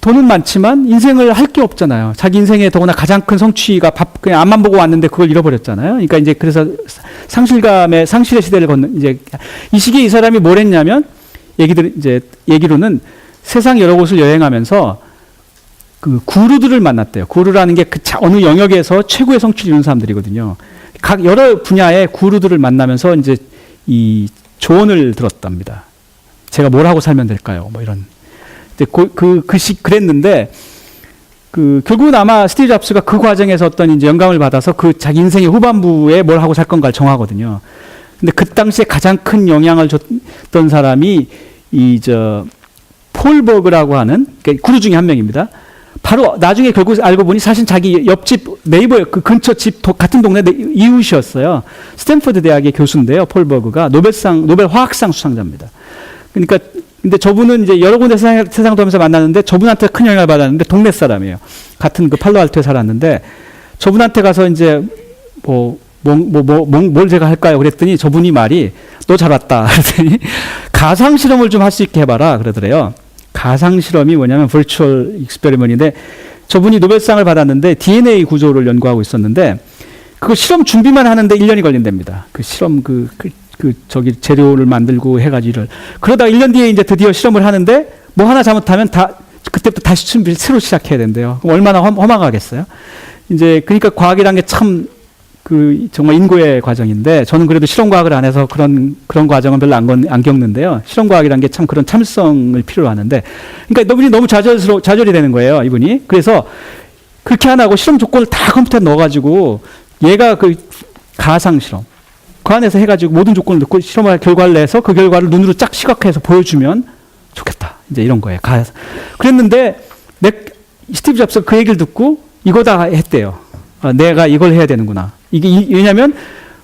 돈은 많지만 인생을 할 게 없잖아요. 자기 인생에 더구나 가장 큰 성취가 그냥 앞만 보고 왔는데 그걸 잃어버렸잖아요. 그러니까 이제 그래서 상실의 시대를 걷는 이제 이 시기에 이 사람이 뭘 했냐면 얘기로는 세상 여러 곳을 여행하면서 구루들을 만났대요. 구루라는 게 어느 영역에서 최고의 성취를 이룬 사람들이거든요. 각 여러 분야의 구루들을 만나면서 이제 이 조언을 들었답니다. 제가 뭘 하고 살면 될까요? 이런. 그랬는데, 결국은 아마 스티브 잡스가 그 과정에서 어떤 이제 영감을 받아서 자기 인생의 후반부에 뭘 하고 살 건가를 정하거든요. 근데 그 당시에 가장 큰 영향을 줬던 사람이 폴 버그라고 하는 구루 중에 한 명입니다. 바로 나중에 결국 알고 보니 사실 자기 옆집 네이버 근처 집 같은 동네 이웃이었어요. 스탠퍼드 대학의 교수인데요. 폴 버그가 노벨 화학상 수상자입니다. 그러니까 근데 저분은 이제 여러 군데 세상 돌면서 만났는데 저분한테 큰 영향을 받았는데 동네 사람이에요. 같은 팔로알토에 살았는데 저분한테 가서 이제 뭘 제가 할까요? 그랬더니 저분이 말이 너 잘 왔다. 그랬더니 가상 실험을 좀 할 수 있게 해봐라 그러더래요. 가상 실험이 뭐냐면 virtual experiment인데 저분이 노벨상을 받았는데 DNA 구조를 연구하고 있었는데 그거 실험 준비만 하는데 1년이 걸린답니다. 그 실험 재료를 만들고 해가지고 그러다 1년 뒤에 이제 드디어 실험을 하는데 뭐 하나 잘못하면 그때부터 다시 새로 시작해야 된대요. 얼마나 허망하겠어요. 이제 그러니까 과학이란 게 참 그 정말 인고의 과정인데 저는 그래도 실험과학을 안 해서 그런 과정은 별로 안 겪는데요. 실험과학이라는 게 참 그런 참을성을 필요로 하는데, 그러니까 이분이 너무 좌절이 되는 거예요, 이분이. 그래서 그렇게 안 하고 실험 조건을 다 컴퓨터에 넣어가지고 얘가 그 가상 실험 그 안에서 해가지고 모든 조건을 넣고 실험할 결과를 내서 그 결과를 눈으로 쫙 시각화해서 보여주면 좋겠다. 이제 이런 거예요. 그랬는데 스티브 잡스가 그 얘기를 듣고 이거 다 했대요. 내가 이걸 해야 되는구나. 이게 왜냐하면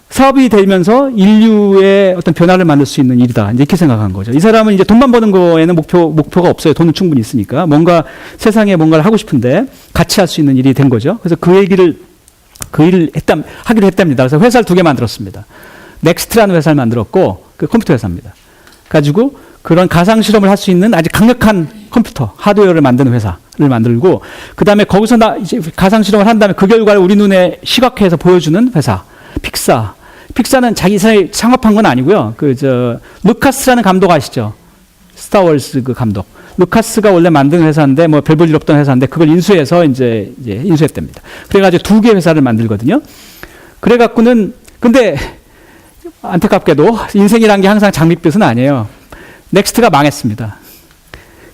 사업이 되면서 인류의 어떤 변화를 만들 수 있는 일이다. 이렇게 생각한 거죠. 이 사람은 이제 돈만 버는 거에는 목표가 없어요. 돈은 충분히 있으니까. 뭔가 세상에 뭔가를 하고 싶은데 같이 할 수 있는 일이 된 거죠. 그래서 그 일을 하기로 했답니다. 그래서 회사를 2개 만들었습니다. 넥스트라는 회사를 만들었고, 그 컴퓨터 회사입니다. 가지고 그런 가상 실험을 할 수 있는 아주 강력한 컴퓨터, 하드웨어를 만드는 회사를 만들고, 그 다음에 거기서 이제 가상 실험을 한 다음에 그 결과를 우리 눈에 시각화해서 보여주는 회사, 픽사. 픽사는 자기 창업한 건 아니고요. 루카스라는 감독 아시죠? 스타워즈 그 감독. 루카스가 원래 만든 회사인데, 뭐 별 볼 일 없던 회사인데, 그걸 인수해서 이제 인수했답니다. 그래가지고 2개 회사를 만들거든요. 그래갖고는, 근데, 안타깝게도 인생이란 게 항상 장밋빛은 아니에요. 넥스트가 망했습니다.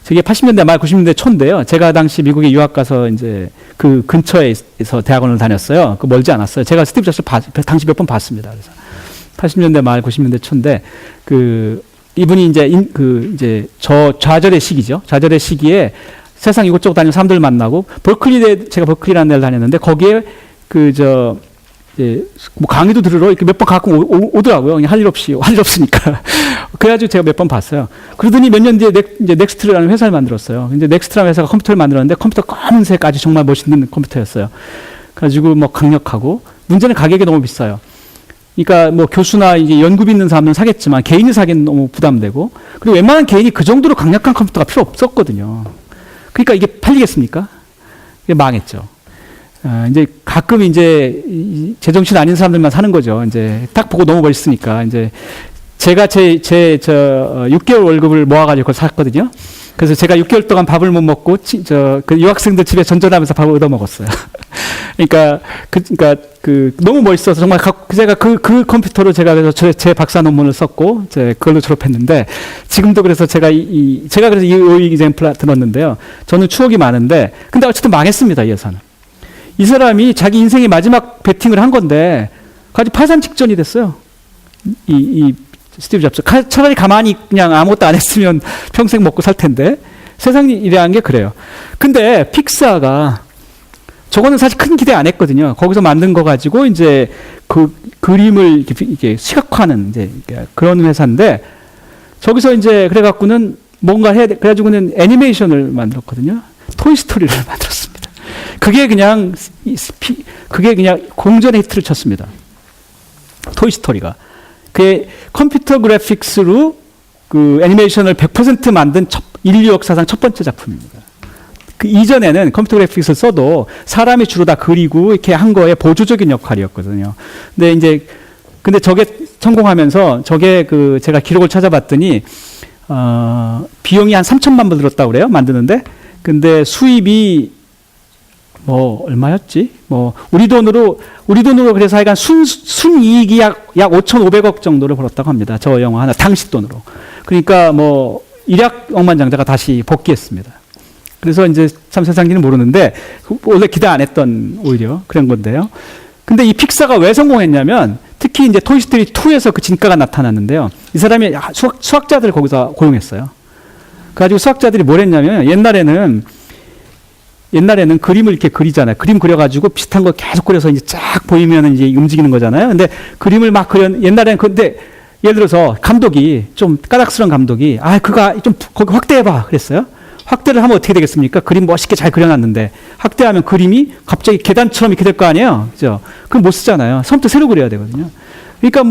저게 80년대 말 90년대 초인데요. 제가 당시 미국에 유학 가서 이제 그 근처에서 대학원을 다녔어요. 그 멀지 않았어요. 제가 스티브 잡스 당시 몇 번 봤습니다. 그래서 80년대 말 90년대 초인데 이분이 이제 좌절의 시기죠. 좌절의 시기에 세상 이곳저곳 다니는 사람들 만나고 제가 버클리라는 데를 다녔는데 거기에 뭐 강의도 들으러 이렇게 몇 번 가끔 오더라고요. 그냥 할 일 없으니까. 그래가지고 제가 몇 번 봤어요. 그러더니 몇 년 뒤에 이제 넥스트라는 회사를 만들었어요. 이제 넥스트라는 회사가 컴퓨터를 만들었는데 컴퓨터 검은색 아주 정말 멋있는 컴퓨터였어요. 그래가지고 뭐 강력하고 문제는 가격이 너무 비싸요. 그러니까 뭐 교수나 이제 연구비 있는 사람들은 사겠지만 개인이 사기는 너무 부담되고 그리고 웬만한 개인이 그 정도로 강력한 컴퓨터가 필요 없었거든요. 그러니까 이게 팔리겠습니까? 이게 망했죠. 이제 가끔 이제 제정신 아닌 사람들만 사는 거죠. 이제 딱 보고 너무 멋있으니까 이제 제가 제 6개월 월급을 모아가지고 그걸 샀거든요. 그래서 제가 6개월 동안 밥을 못 먹고 그 유학생들 집에 전전하면서 밥을 얻어 먹었어요. 그러니까 너무 멋있어서 정말 제가 그 컴퓨터로 제가 그래서 제 박사 논문을 썼고 그걸로 졸업했는데 지금도 그래서 제가 그래서 이 example 들었는데요. 저는 추억이 많은데 근데 어쨌든 망했습니다. 이 회사는. 이 사람이 자기 인생의 마지막 베팅을 한 건데 아주 파산 직전이 됐어요. 이 스티브 잡스. 차라리 가만히 그냥 아무것도 안 했으면 평생 먹고 살 텐데 세상이라는 게 그래요. 근데 픽사가 저거는 사실 큰 기대 안 했거든요. 거기서 만든 거 가지고 이제 그 그림을 이렇게 시각화하는 이제 그런 회사인데 저기서 이제 그래갖고는 뭔가 해야 돼. 그래가지고는 애니메이션을 만들었거든요. 토이스토리를 만들었습니다. 그게 그냥 공전의 히트를 쳤습니다. 토이스토리가. 그게 컴퓨터 그래픽스로 그 애니메이션을 100% 만든 인류 역사상 첫 번째 작품입니다. 그 이전에는 컴퓨터 그래픽스를 써도 사람이 주로 다 그리고 이렇게 한 거에 보조적인 역할이었거든요. 근데 저게 성공하면서 제가 기록을 찾아봤더니, 비용이 한 3천만 불 들었다고 그래요. 만드는데. 근데 수입이 얼마였지? 우리 돈으로 그래서 하여간 순이익이 약 5,500억 정도를 벌었다고 합니다. 저 영화 하나, 당시 돈으로. 그러니까 일약 억만장자가 다시 복귀했습니다. 그래서 이제 참 세상일은 모르는데, 원래 기대 안 했던 오히려 그런 건데요. 근데 이 픽사가 왜 성공했냐면, 특히 이제 토이스토리 2에서 그 진가가 나타났는데요. 이 사람이 수학자들을 거기서 고용했어요. 그래가지고 수학자들이 뭘 했냐면, 옛날에는 그림을 이렇게 그리잖아요. 그림 그려가지고 비슷한 거 계속 그려서 이제 쫙 보이면 이제 움직이는 거잖아요. 근데 그림을 막 옛날에는 근데 예를 들어서 감독이 좀 까닥스러운 감독이 그거 좀 거기 확대해봐 그랬어요. 확대를 하면 어떻게 되겠습니까? 그림 멋있게 잘 그려놨는데 확대하면 그림이 갑자기 계단처럼 이렇게 될 거 아니에요. 그죠? 그럼 못 쓰잖아요. 처음부터 새로 그려야 되거든요. 그러니까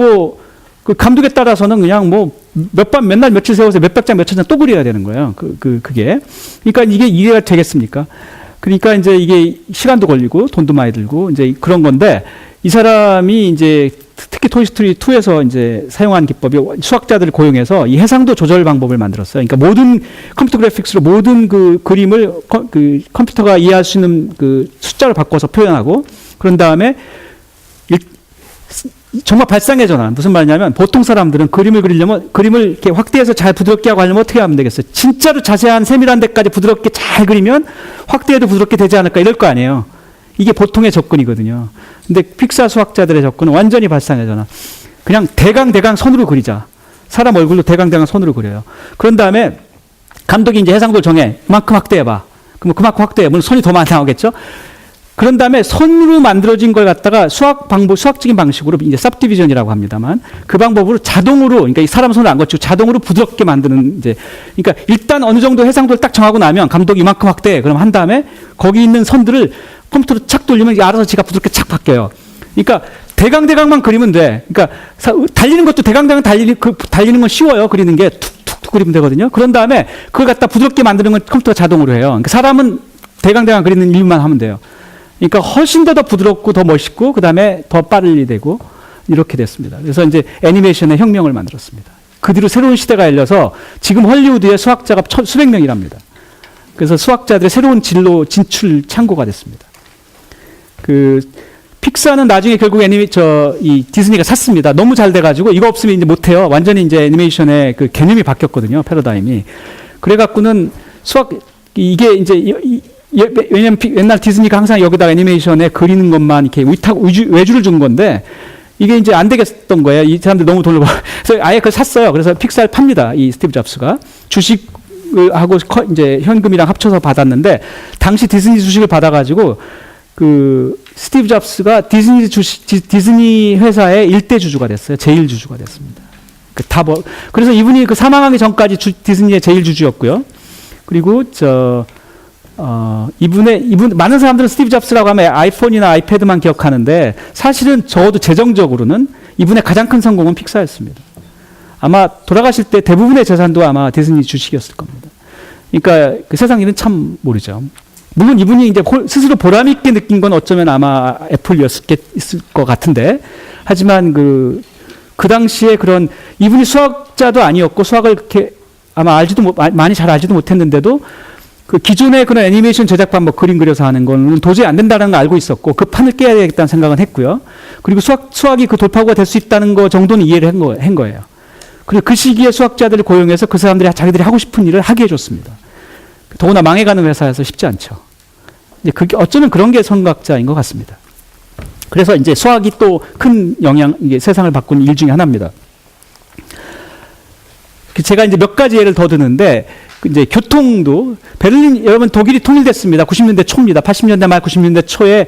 그 감독에 따라서는 그냥 맨날 며칠 세워서 몇백 장, 몇천 장 또 그려야 되는 거예요. 그게. 그러니까 이게 이해가 되겠습니까? 그러니까 이제 이게 시간도 걸리고 돈도 많이 들고 이제 그런 건데 이 사람이 이제 특히 토이스토리 2에서 이제 사용한 기법이 수학자들을 고용해서 이 해상도 조절 방법을 만들었어요. 그러니까 모든 컴퓨터 그래픽스로 모든 그 그림을 컴퓨터가 이해할 수 있는 그 숫자를 바꿔서 표현하고 그런 다음에 정말 발상의 전환. 무슨 말이냐면 보통 사람들은 그림을 그리려면 그림을 이렇게 확대해서 잘 부드럽게 하고 하려면 어떻게 하면 되겠어요? 진짜로 자세한 세밀한 데까지 부드럽게 잘 그리면 확대해도 부드럽게 되지 않을까 이럴 거 아니에요. 이게 보통의 접근이거든요. 근데 픽사 수학자들의 접근은 완전히 발상의 전환. 그냥 대강 선으로 그리자. 사람 얼굴로 대강 선으로 그려요. 그런 다음에 감독이 이제 해상도를 정해. 이만큼 확대해봐. 그럼 그만큼 확대해. 물론 손이 더 많이 나오겠죠? 그런 다음에 선으로 만들어진 걸 갖다가 수학적인 방식으로 이제 삽디비전이라고 합니다만 그 방법으로 자동으로, 그러니까 이 사람 손을 안 거치고 자동으로 부드럽게 만드는 이제, 그러니까 일단 어느 정도 해상도를 딱 정하고 나면 감독이 이만큼 확대해. 그럼 한 다음에 거기 있는 선들을 컴퓨터로 착 돌리면 알아서 지가 부드럽게 착 바뀌어요. 그러니까 대강만 그리면 돼. 그러니까 달리는 것도 대강 달리는 건 쉬워요. 그리는 게 툭툭 그리면 되거든요. 그런 다음에 그걸 갖다 부드럽게 만드는 건 컴퓨터가 자동으로 해요. 그러니까 사람은 대강 그리는 일만 하면 돼요. 그러니까 훨씬 더 부드럽고 더 멋있고 그 다음에 더 빨리 되고 이렇게 됐습니다. 그래서 이제 애니메이션의 혁명을 만들었습니다. 그 뒤로 새로운 시대가 열려서 지금 헐리우드에 수학자가 수백 명이랍니다. 그래서 수학자들의 새로운 진로 진출 창고가 됐습니다. 그 픽사는 나중에 결국 이 디즈니가 샀습니다. 너무 잘 돼가지고 이거 없으면 이제 못해요. 완전히 이제 애니메이션의 그 개념이 바뀌었거든요. 패러다임이. 그래갖고는 이게 이제 왜냐면 옛날 디즈니가 항상 여기다가 애니메이션에 그리는 것만 이렇게 외주를 준 건데 이게 이제 안 되겠던 거예요. 이 사람들 너무 돈을 그래서 아예 그걸 샀어요. 그래서 픽사를 팝니다. 이 스티브 잡스가. 주식하고 이제 현금이랑 합쳐서 받았는데 당시 디즈니 주식을 받아가지고 그 스티브 잡스가 디즈니 회사의 일대 주주가 됐어요. 제일 주주가 됐습니다. 그래서 이분이 그 사망하기 전까지 디즈니의 제일 주주였고요. 그리고 이분 많은 사람들은 스티브 잡스라고 하면 아이폰이나 아이패드만 기억하는데 사실은 적어도 재정적으로는 이분의 가장 큰 성공은 픽사였습니다. 아마 돌아가실 때 대부분의 재산도 아마 디즈니 주식이었을 겁니다. 그러니까 그 세상 일은 참 모르죠. 물론 이분이 이제 스스로 보람 있게 느낀 건 어쩌면 아마 애플이었을 것 같은데, 하지만 그 당시에 그런 이분이 수학자도 아니었고 수학을 이렇게 아마 많이 잘 알지도 못했는데도 그 기존의 그런 애니메이션 제작 방법, 그림 그려서 하는 건 도저히 안 된다는 걸 알고 있었고 그 판을 깨야 되겠다는 생각은 했고요. 그리고 수학이 그 돌파구가 될 수 있다는 거 정도는 이해를 한 거예요. 그리고 그 시기에 수학자들을 고용해서 그 사람들이 자기들이 하고 싶은 일을 하게 해줬습니다. 더구나 망해가는 회사에서 쉽지 않죠. 이제 그게 어쩌면 그런 게 선각자인 것 같습니다. 그래서 이제 수학이 또 큰 이게 세상을 바꾼 일 중에 하나입니다. 제가 이제 몇 가지 예를 더 드는데, 이제 교통도, 여러분 독일이 통일됐습니다. 90년대 초입니다. 80년대 말 90년대 초에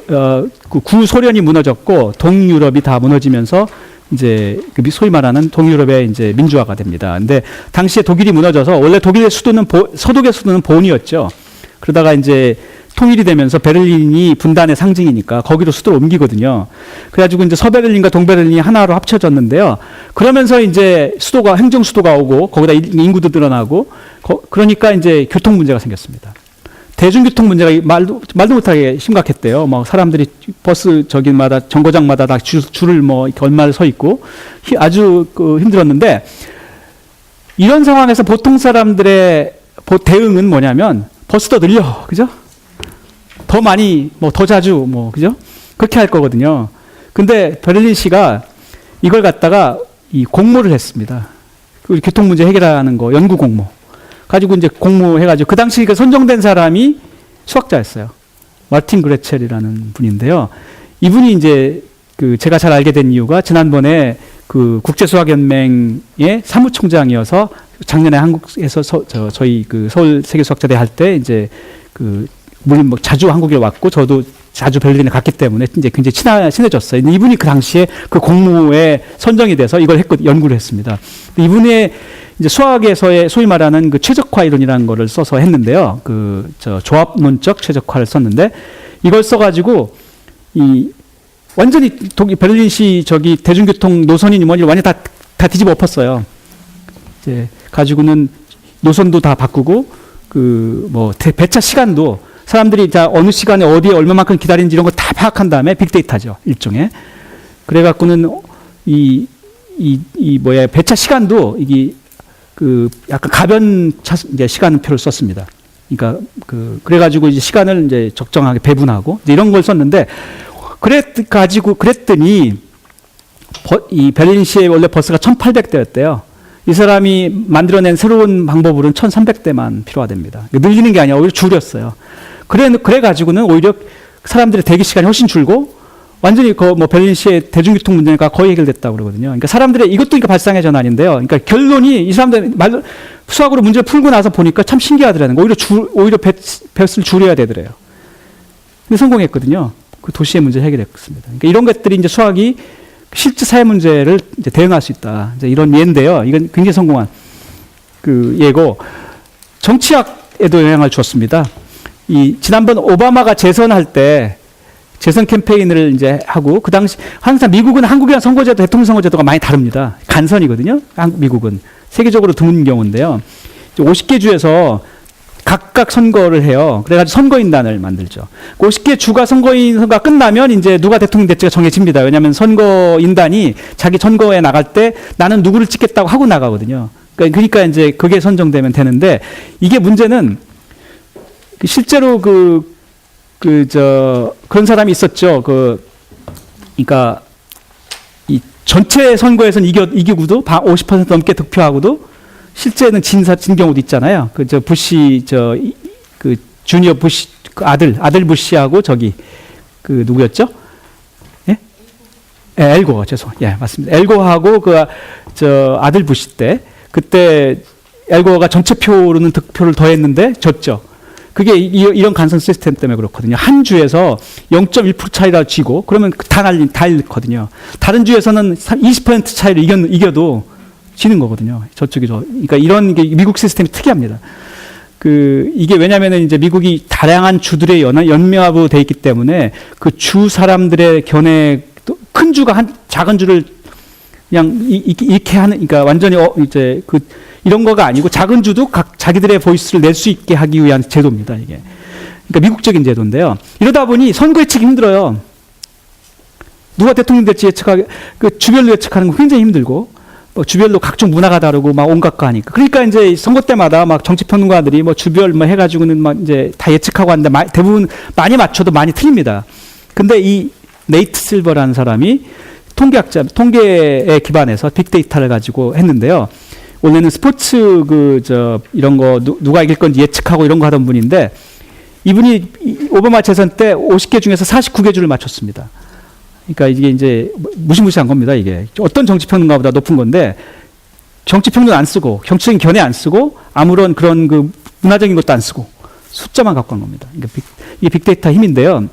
그 구소련이 무너졌고 동유럽이 다 무너지면서 이제 소위 말하는 동유럽의 이제 민주화가 됩니다. 근데 당시에 독일이 무너져서 원래 독일의 수도는 서독의 수도는 본이었죠. 그러다가 이제 통일이 되면서 베를린이 분단의 상징이니까 거기로 수도를 옮기거든요. 그래가지고 이제 서베를린과 동베를린이 하나로 합쳐졌는데요. 그러면서 이제 행정 수도가 오고 거기다 인구도 늘어나고 그러니까 이제 교통 문제가 생겼습니다. 대중교통 문제가 말도 못하게 심각했대요. 뭐 사람들이 버스 정거장마다 다 줄을 뭐 얼마를 서 있고 아주 힘들었는데, 이런 상황에서 보통 사람들의 대응은 뭐냐면 버스 더 늘려, 그죠? 더 많이, 더 자주, 그죠? 그렇게 할 거거든요. 근데 베를린시가 이걸 갖다가 공모를 했습니다. 그 교통 문제 해결하는 거, 연구 공모. 가지고 이제 공모해가지고, 그 당시 선정된 사람이 수학자였어요. 마르틴 그레첼이라는 분인데요. 이분이 이제 제가 잘 알게 된 이유가 지난번에 그 국제수학연맹의 사무총장이어서 작년에 한국에서 저희 서울 세계수학자대 할 때 이제 물론 자주 한국에 왔고 저도 자주 베를린에 갔기 때문에 이제 굉장히 친해졌어요. 이분이 그 당시에 그 공모에 선정이 돼서 이걸 연구를 했습니다. 이분의 이제 수학에서의 소위 말하는 그 최적화 이론이라는 거를 써서 했는데요. 조합론적 최적화를 썼는데, 이걸 써가지고 완전히 베를린시 대중교통 노선이니 뭐니 완전 다 뒤집어 엎었어요. 이제 가지고는 노선도 다 바꾸고 배차 시간도 사람들이 어느 시간에 어디에 얼마만큼 기다리는지 이런 거 다 파악한 다음에 빅데이터죠, 일종의. 그래갖고는 배차 시간도 약간 가변 이제 시간표를 썼습니다. 그러니까 그래가지고 이제 시간을 이제 적정하게 배분하고 이제 이런 걸 썼는데, 그랬더니 이 베를린시에 원래 버스가 1,800대였대요. 이 사람이 만들어낸 새로운 방법으로는 1,300대만 필요하답니다. 늘리는 게 아니라 오히려 줄였어요. 그래가지고는 오히려 사람들의 대기 시간이 훨씬 줄고 완전히 뭐 베를린시의 대중교통 문제가 거의 해결됐다고 그러거든요. 그러니까 사람들의 이것도 그러니까 발상의 전환인데요. 그러니까 결론이 이 사람들 수학으로 문제를 풀고 나서 보니까 참 신기하더라는 거예요. 오히려 뱃을 줄여야 되더래요. 근데 성공했거든요. 그 도시의 문제 해결했습니다. 그러니까 이런 것들이 이제 수학이 실제 사회 문제를 이제 대응할 수 있다. 이제 이런 예인데요. 이건 굉장히 성공한 그 예고, 정치학에도 영향을 주었습니다. 지난번 오바마가 재선할 때 재선 캠페인을 이제 하고, 그 당시 항상 미국은 한국이랑 선거제도, 대통령 선거제도가 많이 다릅니다. 간선이거든요. 미국은 세계적으로 드문 경우인데요. 50개 주에서 각각 선거를 해요. 그래가지고 선거인단을 만들죠. 50개 주가 선거가 끝나면 이제 누가 대통령 될지가 정해집니다. 왜냐하면 선거인단이 자기 선거에 나갈 때 나는 누구를 찍겠다고 하고 나가거든요. 그러니까 이제 그게 선정되면 되는데, 이게 문제는 실제로 그런 사람이 있었죠. 그러니까 이 전체 선거에서는 이기고도 50% 넘게 득표하고도 실제는 진 경우도 있잖아요. 부시, 주니어 부시, 아들 부시하고 누구였죠? 예? 엘고, 예, 맞습니다. 엘고하고 아들 부시 그때 엘고가 전체 표로는 득표를 더했는데 졌죠. 그게 이런 간선 시스템 때문에 그렇거든요. 한 주에서 0.1% 차이라 쥐고, 그러면 다 잃거든요. 다른 주에서는 20% 차이로 이겨도 지는 거거든요. 그러니까 이런 게 미국 시스템이 특이합니다. 이게 왜냐면은 이제 미국이 다양한 주들의 연명하고 돼 있기 때문에 그 주 사람들의 견해, 큰 주가 작은 주를 그냥 이렇게 하는, 그러니까 완전히 이제 이런 거가 아니고 작은 주도 자기들의 보이스를 낼 수 있게 하기 위한 제도입니다, 이게. 그러니까 미국적인 제도인데요. 이러다 보니 선거 예측이 힘들어요. 누가 대통령 될지 주별로 예측하는 거 굉장히 힘들고, 주별로 각종 문화가 다르고 막 온갖 거 하니까. 그러니까 이제 선거 때마다 막 정치평론가들이 주별 해가지고는 막 이제 다 예측하고 하는데 대부분 많이 맞춰도 많이 틀립니다. 근데 이 네이트 실버라는 사람이 통계에 기반해서 빅데이터를 가지고 했는데요. 원래는 스포츠 이런 거 누가 이길 건지 예측하고 이런 거 하던 분인데, 이분이 오바마 재선 때 50개 중에서 49개 주를 맞췄습니다. 그러니까 이게 이제 무시무시한 겁니다, 이게. 어떤 정치평론가보다 높은 건데, 정치평론 안 쓰고, 정치적인 견해 안 쓰고, 아무런 그런 문화적인 것도 안 쓰고, 숫자만 갖고 간 겁니다. 그러니까 이게 빅데이터 힘인데요.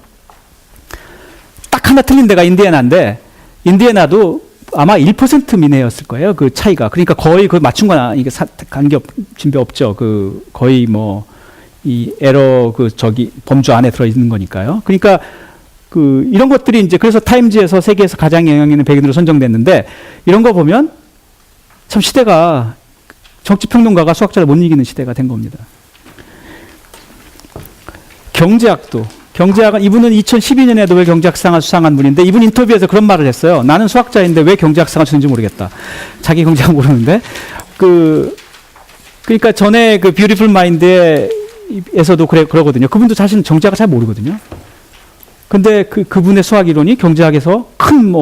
딱 하나 틀린 데가 인디애나인데, 인디애나도 아마 1% 미내였을 거예요, 그 차이가. 그러니까 거의 맞춘 거나, 이게 진배 없죠. 거의 이 에러 범주 안에 들어있는 거니까요. 그러니까 이런 것들이 이제 그래서 타임즈에서 세계에서 가장 영향 있는 백인으로 선정됐는데, 이런 거 보면 참 시대가 정치평론가가 수학자를 못 이기는 시대가 된 겁니다. 경제학은 이분은 2012년에 노벨 경제학상을 수상한 분인데, 이분 인터뷰에서 그런 말을 했어요. 나는 수학자인데 왜 경제학상을 주는지 모르겠다. 자기 경제학 모르는데. 그러니까 전에 뷰티풀 마인드에서도 그러거든요. 그분도 사실은 경제학을 잘 모르거든요. 근데 그분의 수학 이론이 경제학에서 큰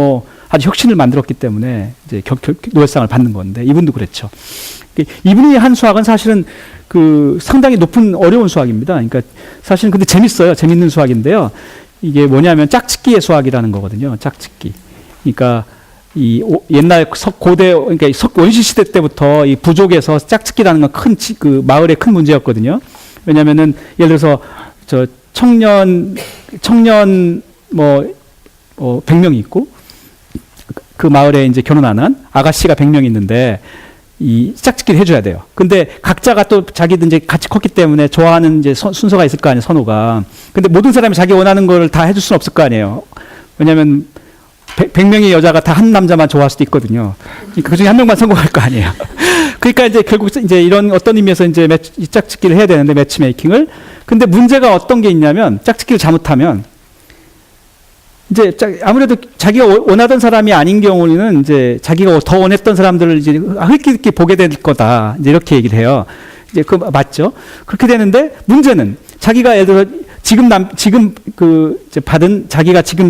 아주 혁신을 만들었기 때문에 이제 노벨상을 받는 건데, 이분도 그랬죠. 이분이 한 수학은 사실은 상당히 높은 어려운 수학입니다. 그러니까 사실은 근데 재밌어요. 재밌는 수학인데요. 이게 뭐냐면 짝짓기의 수학이라는 거거든요. 짝짓기. 그러니까 옛날 그러니까 원시 시대 때부터 이 부족에서 짝짓기라는 건 마을의 큰 문제였거든요. 왜냐면은 예를 들어서 청년 100명이 있고, 그 마을에 이제 결혼하는 아가씨가 100명 있는데, 이 짝짓기를 해줘야 돼요. 근데 각자가 또 자기도 이제 같이 컸기 때문에 좋아하는 이제 순서가 있을 거 아니에요, 선호가. 근데 모든 사람이 자기 원하는 걸 다 해줄 수는 없을 거 아니에요. 왜냐면 100명의 여자가 다 한 남자만 좋아할 수도 있거든요. 그러니까 그 중에 한 명만 성공할 거 아니에요. 그러니까 이제 결국 이제 이런 어떤 의미에서 이제 짝짓기를 해야 되는데, 매치메이킹을. 근데 문제가 어떤 게 있냐면, 짝짓기를 잘못하면 이제 아무래도 자기가 원하던 사람이 아닌 경우는 이제 자기가 더 원했던 사람들을 이제 흘끼흘끼 보게 될 거다. 이제 이렇게 얘기를 해요. 이제 맞죠? 그렇게 되는데, 문제는 자기가 예를 들어 이제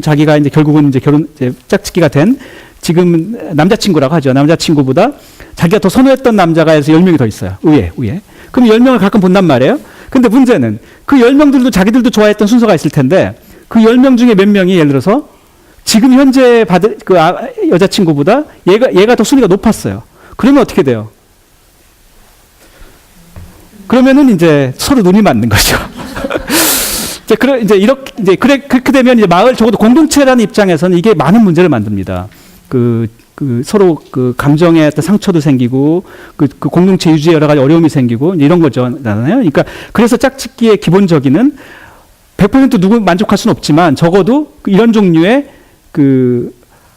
자기가 이제 결국은 이제 짝짓기가 된 지금 남자친구라고 하죠. 남자친구보다 자기가 더 선호했던 남자가 해서 10명이 더 있어요. 위에. 그럼 10명을 가끔 본단 말이에요. 근데 문제는 그 10명들도 자기들도 좋아했던 순서가 있을 텐데 그 10명 중에 몇 명이 예를 들어서 지금 현재 받을 그 여자친구보다 얘가 더 순위가 높았어요. 그러면 어떻게 돼요? 그러면은 이제 서로 눈이 맞는 거죠. 그렇게 되면 이제 마을 적어도 공동체라는 입장에서는 이게 많은 문제를 만듭니다. 서로 그 감정의 어떤 상처도 생기고 그 공동체 유지에 여러 가지 어려움이 생기고 이런 거잖아요. 그러니까 그래서 짝짓기의 기본적인은 100% 누구 만족할 수는 없지만 적어도 이런 종류의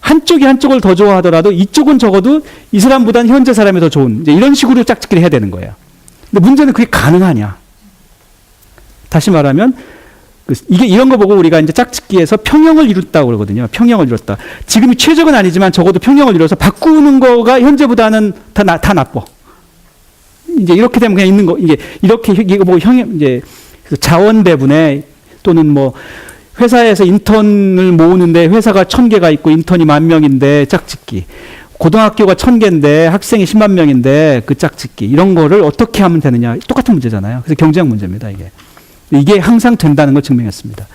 한쪽이 한쪽을 더 좋아하더라도 이쪽은 적어도 이 사람보다는 현재 사람이 더 좋은 이제 이런 식으로 짝짓기를 해야 되는 거예요. 근데 문제는 그게 가능하냐? 다시 말하면 이게 이런 거 보고 우리가 이제 짝짓기에서 평형을 이뤘다고 그러거든요. 평형을 이뤘다. 지금이 최적은 아니지만 적어도 평형을 이뤄서 바꾸는 거가 현재보다는 다 나빠. 이제 이렇게 되면 그냥 있는 거 이게 이거 보고 이제 자원 배분에 또는 뭐 회사에서 인턴을 모으는데 회사가 1000개가 있고 인턴이 10,000명인데 짝짓기. 고등학교가 1000개인데 학생이 10만 명인데 그 짝짓기. 이런 거를 어떻게 하면 되느냐. 똑같은 문제잖아요. 그래서 경쟁 문제입니다, 이게 항상 된다는 걸 증명했습니다.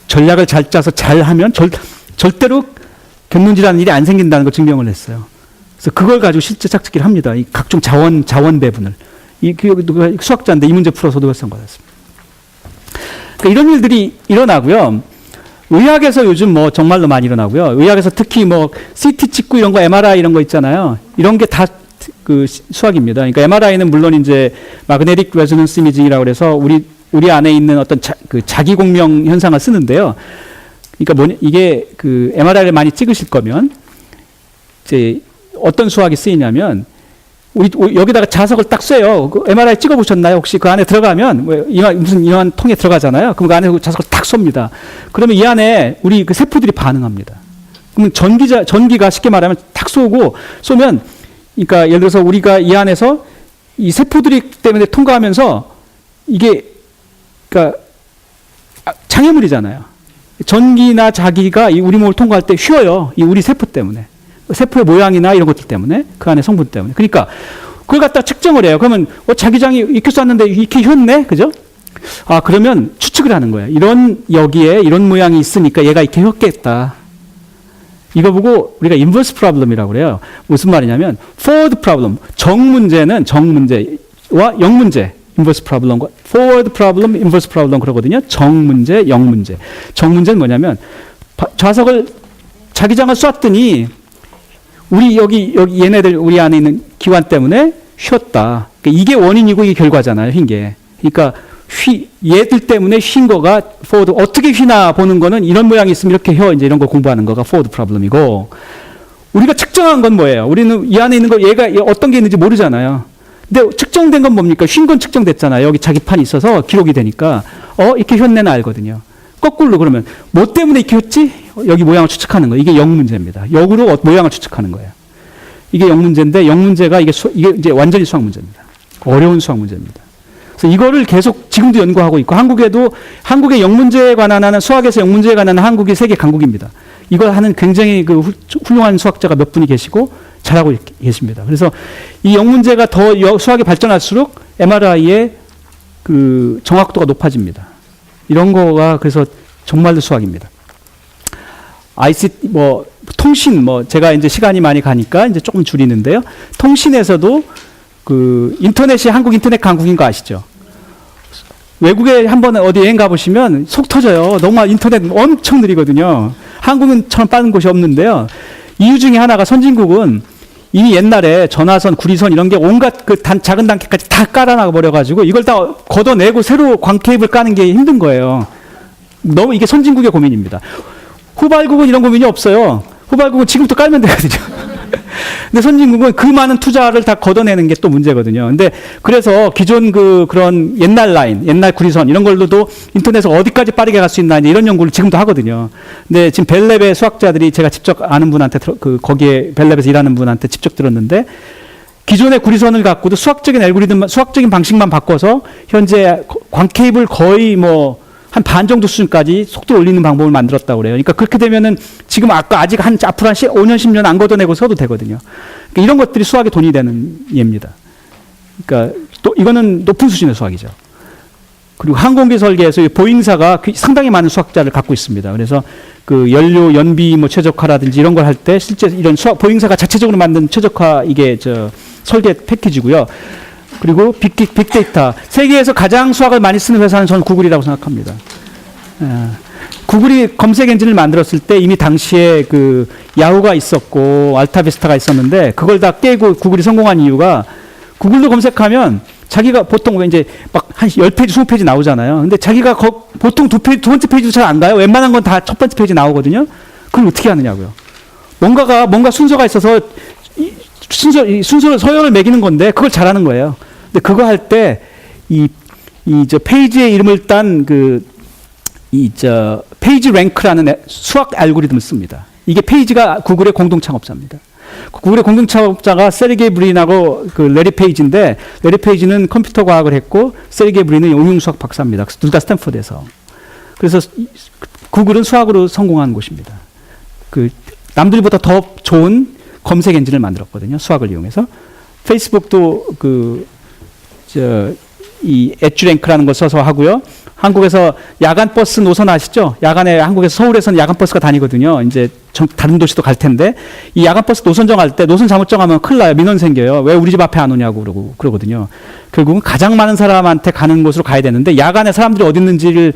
전략을 잘 짜서 잘 하면 절대로 경륜지라는 일이 안 생긴다는 걸 증명을 했어요. 그래서 그걸 가지고 실제 짝짓기를 합니다. 이 각종 자원 배분을. 수학자인데 이 문제 풀어서 노벨상 받았습니다. 그러니까 이런 일들이 일어나고요. 의학에서 요즘 뭐 정말로 많이 일어나고요. 의학에서 특히 뭐 CT 찍고 이런 거 MRI 이런 거 있잖아요. 이런 게 다 수학입니다. 그러니까 MRI는 물론 이제 마그네틱 레조넌스 이미징이라고 해서 우리 안에 있는 어떤 자기 공명 현상을 쓰는데요. 그러니까 이게 MRI를 많이 찍으실 거면 이제 어떤 수학이 쓰이냐면 여기다가 자석을 딱 쏴요. MRI 찍어보셨나요? 혹시 그 안에 들어가면 무슨 이런 통에 들어가잖아요. 그럼 그 안에 자석을 딱 쏩니다. 그러면 이 안에 우리 그 세포들이 반응합니다. 그러면 전기가 쉽게 말하면 탁 쏘면 그러니까 예를 들어서 우리가 이 안에서 이 세포들이 때문에 통과하면서 이게 그러니까 장애물이잖아요. 전기나 자기가 우리 몸을 통과할 때 휘어요. 이 우리 세포 때문에. 세포의 모양이나 이런 것들 때문에. 그 안에 성분 때문에. 그러니까 그걸 갖다 측정을 해요. 그러면 자기장이 이렇게 쐈는데 이렇게 휘었네? 그죠? 그러면 추측을 하는 거예요. 여기에 이런 모양이 있으니까 얘가 이렇게 휘었겠다. 이거 보고 우리가 인버스 프로블럼이라고 그래요. 무슨 말이냐면 forward problem. 정문제는 정문제와 영문제. 인버스 프로블럼과 forward problem, inverse problem 그러거든요. 정문제, 영문제. 정문제는 뭐냐면 좌석을 자기장을 쐈더니 여기 얘네들 우리 안에 있는 기관 때문에 휘었다. 그러니까 이게 원인이고 이게 결과잖아요. 휜 게. 그러니까 얘들 때문에 휜 거가 forward. 어떻게 휘나 보는 거는 이런 모양이 있으면 이렇게 이제 이런 거 공부하는 거가 forward problem이고 우리가 측정한 건 뭐예요? 우리는 이 안에 있는 거 얘가 어떤 게 있는지 모르잖아요. 근데 측정된 건 뭡니까? 휜 건 측정됐잖아요. 여기 자기판이 있어서 기록이 되니까 이렇게 휘었네는 알거든요. 거꾸로 그러면 뭐 때문에 이렇게 휘었지? 여기 모양을 추측하는 거예요. 이게 영문제입니다. 역으로 모양을 추측하는 거예요. 이게 영문제인데 영문제가 이게 이제 완전히 수학 문제입니다. 어려운 수학 문제입니다. 그래서 이거를 계속 지금도 연구하고 있고 한국의 영문제에 관한 수학에서 영문제에 관한 한국이 세계 강국입니다. 이걸 하는 굉장히 훌륭한 수학자가 몇 분이 계시고 잘하고 계십니다. 그래서 이 영문제가 더 수학이 발전할수록 MRI의 정확도가 높아집니다. 이런 거가 그래서 정말로 수학입니다. 통신 제가 이제 시간이 많이 가니까 이제 조금 줄이는데요. 통신에서도 인터넷이 한국 인터넷 강국인 거 아시죠? 외국에 한번 어디 여행 가보시면 속 터져요. 너무 인터넷 엄청 느리거든요. 한국은처럼 빠른 곳이 없는데요. 이유 중에 하나가 선진국은 이미 옛날에 전화선, 구리선 이런 게 온갖 작은 단계까지 다 깔아놔 버려가지고 이걸 다 걷어내고 새로 광 케이블 까는 게 힘든 거예요. 너무 이게 선진국의 고민입니다. 후발국은 이런 고민이 없어요. 후발국은 지금부터 깔면 되거든요. 근데 선진국은 그 많은 투자를 다 걷어내는 게 또 문제거든요. 근데 그래서 기존 그런 옛날 라인, 옛날 구리선 이런 걸로도 인터넷에서 어디까지 빠르게 갈 수 있나 이런 연구를 지금도 하거든요. 근데 지금 벨랩의 수학자들이 제가 직접 아는 분한테 거기에 벨랩에서 일하는 분한테 직접 들었는데 기존의 구리선을 갖고도 수학적인 방식만 바꿔서 현재 광 케이블 거의 한 반 정도 수준까지 속도를 올리는 방법을 만들었다고 그래요. 그러니까 그렇게 되면은 지금 아직 앞으로 한 5년, 10년 안 걷어내고 써도 되거든요. 그러니까 이런 것들이 수학에 돈이 되는 예입니다. 그러니까 또 이거는 높은 수준의 수학이죠. 그리고 항공기 설계에서 보잉사가 상당히 많은 수학자를 갖고 있습니다. 그래서 그 연료, 연비 뭐 최적화라든지 이런 걸 할 때 실제 이런 보잉사가 자체적으로 만든 최적화 이게 설계 패키지고요. 그리고 빅데이터. 세계에서 가장 수학을 많이 쓰는 회사는 저는 구글이라고 생각합니다. 구글이 검색 엔진을 만들었을 때 이미 당시에 그 야후가 있었고 알타비스타가 있었는데 그걸 다 깨고 구글이 성공한 이유가 구글로 검색하면 자기가 보통 왜 이제 막 한 10페이지, 20페이지 나오잖아요. 근데 자기가 보통 두 번째 페이지도 잘 안 가요. 웬만한 건 다 첫 번째 페이지 나오거든요. 그걸 어떻게 하느냐고요. 뭔가 순서가 있어서 순서 서열을 매기는 건데 그걸 잘하는 거예요. 근데 그거 할 때 페이지의 이름을 딴 페이지 랭크라는 수학 알고리즘을 씁니다. 이게 페이지가 구글의 공동 창업자입니다. 구글의 공동 창업자가 세르게이 브린하고 그 레리 페이지인데 레리 페이지는 컴퓨터 과학을 했고 세르게이 브린은 응용수학 박사입니다. 둘 다 스탠포드에서. 그래서 구글은 수학으로 성공한 곳입니다. 그 남들보다 더 좋은 검색 엔진을 만들었거든요. 수학을 이용해서. 페이스북도 이 엣지랭크라는 걸 써서 하고요. 한국에서 야간 버스 노선 아시죠? 야간에 한국에서 서울에서는 야간 버스가 다니거든요. 이제 다른 도시도 갈 텐데 이 야간 버스 노선 정할 때 노선 잘못 정하면 큰일 나요. 민원 생겨요. 왜 우리 집 앞에 안 오냐고 그러거든요. 결국은 가장 많은 사람한테 가는 곳으로 가야 되는데 야간에 사람들이 어디 있는지를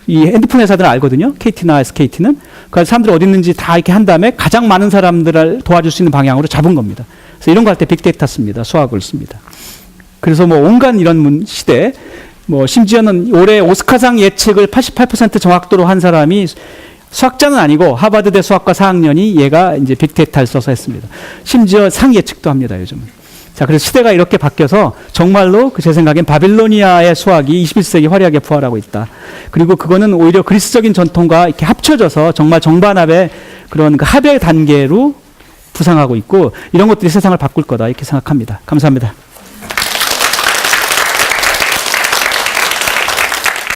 이 핸드폰 회사들은 알거든요. KT나 SKT는. 그래서 사람들이 어디 있는지 다 이렇게 한 다음에 가장 많은 사람들을 도와줄 수 있는 방향으로 잡은 겁니다. 그래서 이런 거 할 때 빅데이터 씁니다. 수학을 씁니다. 그래서 뭐 온갖 이런 시대, 뭐 심지어는 올해 오스카상 예측을 88% 정확도로 한 사람이 수학자는 아니고 하버드대 수학과 4학년이 얘가 이제 빅데이터를 써서 했습니다. 심지어 상 예측도 합니다, 요즘은. 자, 그래서 시대가 이렇게 바뀌어서 정말로 제 생각엔 바빌로니아의 수학이 21세기 화려하게 부활하고 있다. 그리고 그거는 오히려 그리스적인 전통과 이렇게 합쳐져서 정말 정반합의 그런 그 합의 단계로 부상하고 있고 이런 것들이 세상을 바꿀 거다 이렇게 생각합니다. 감사합니다.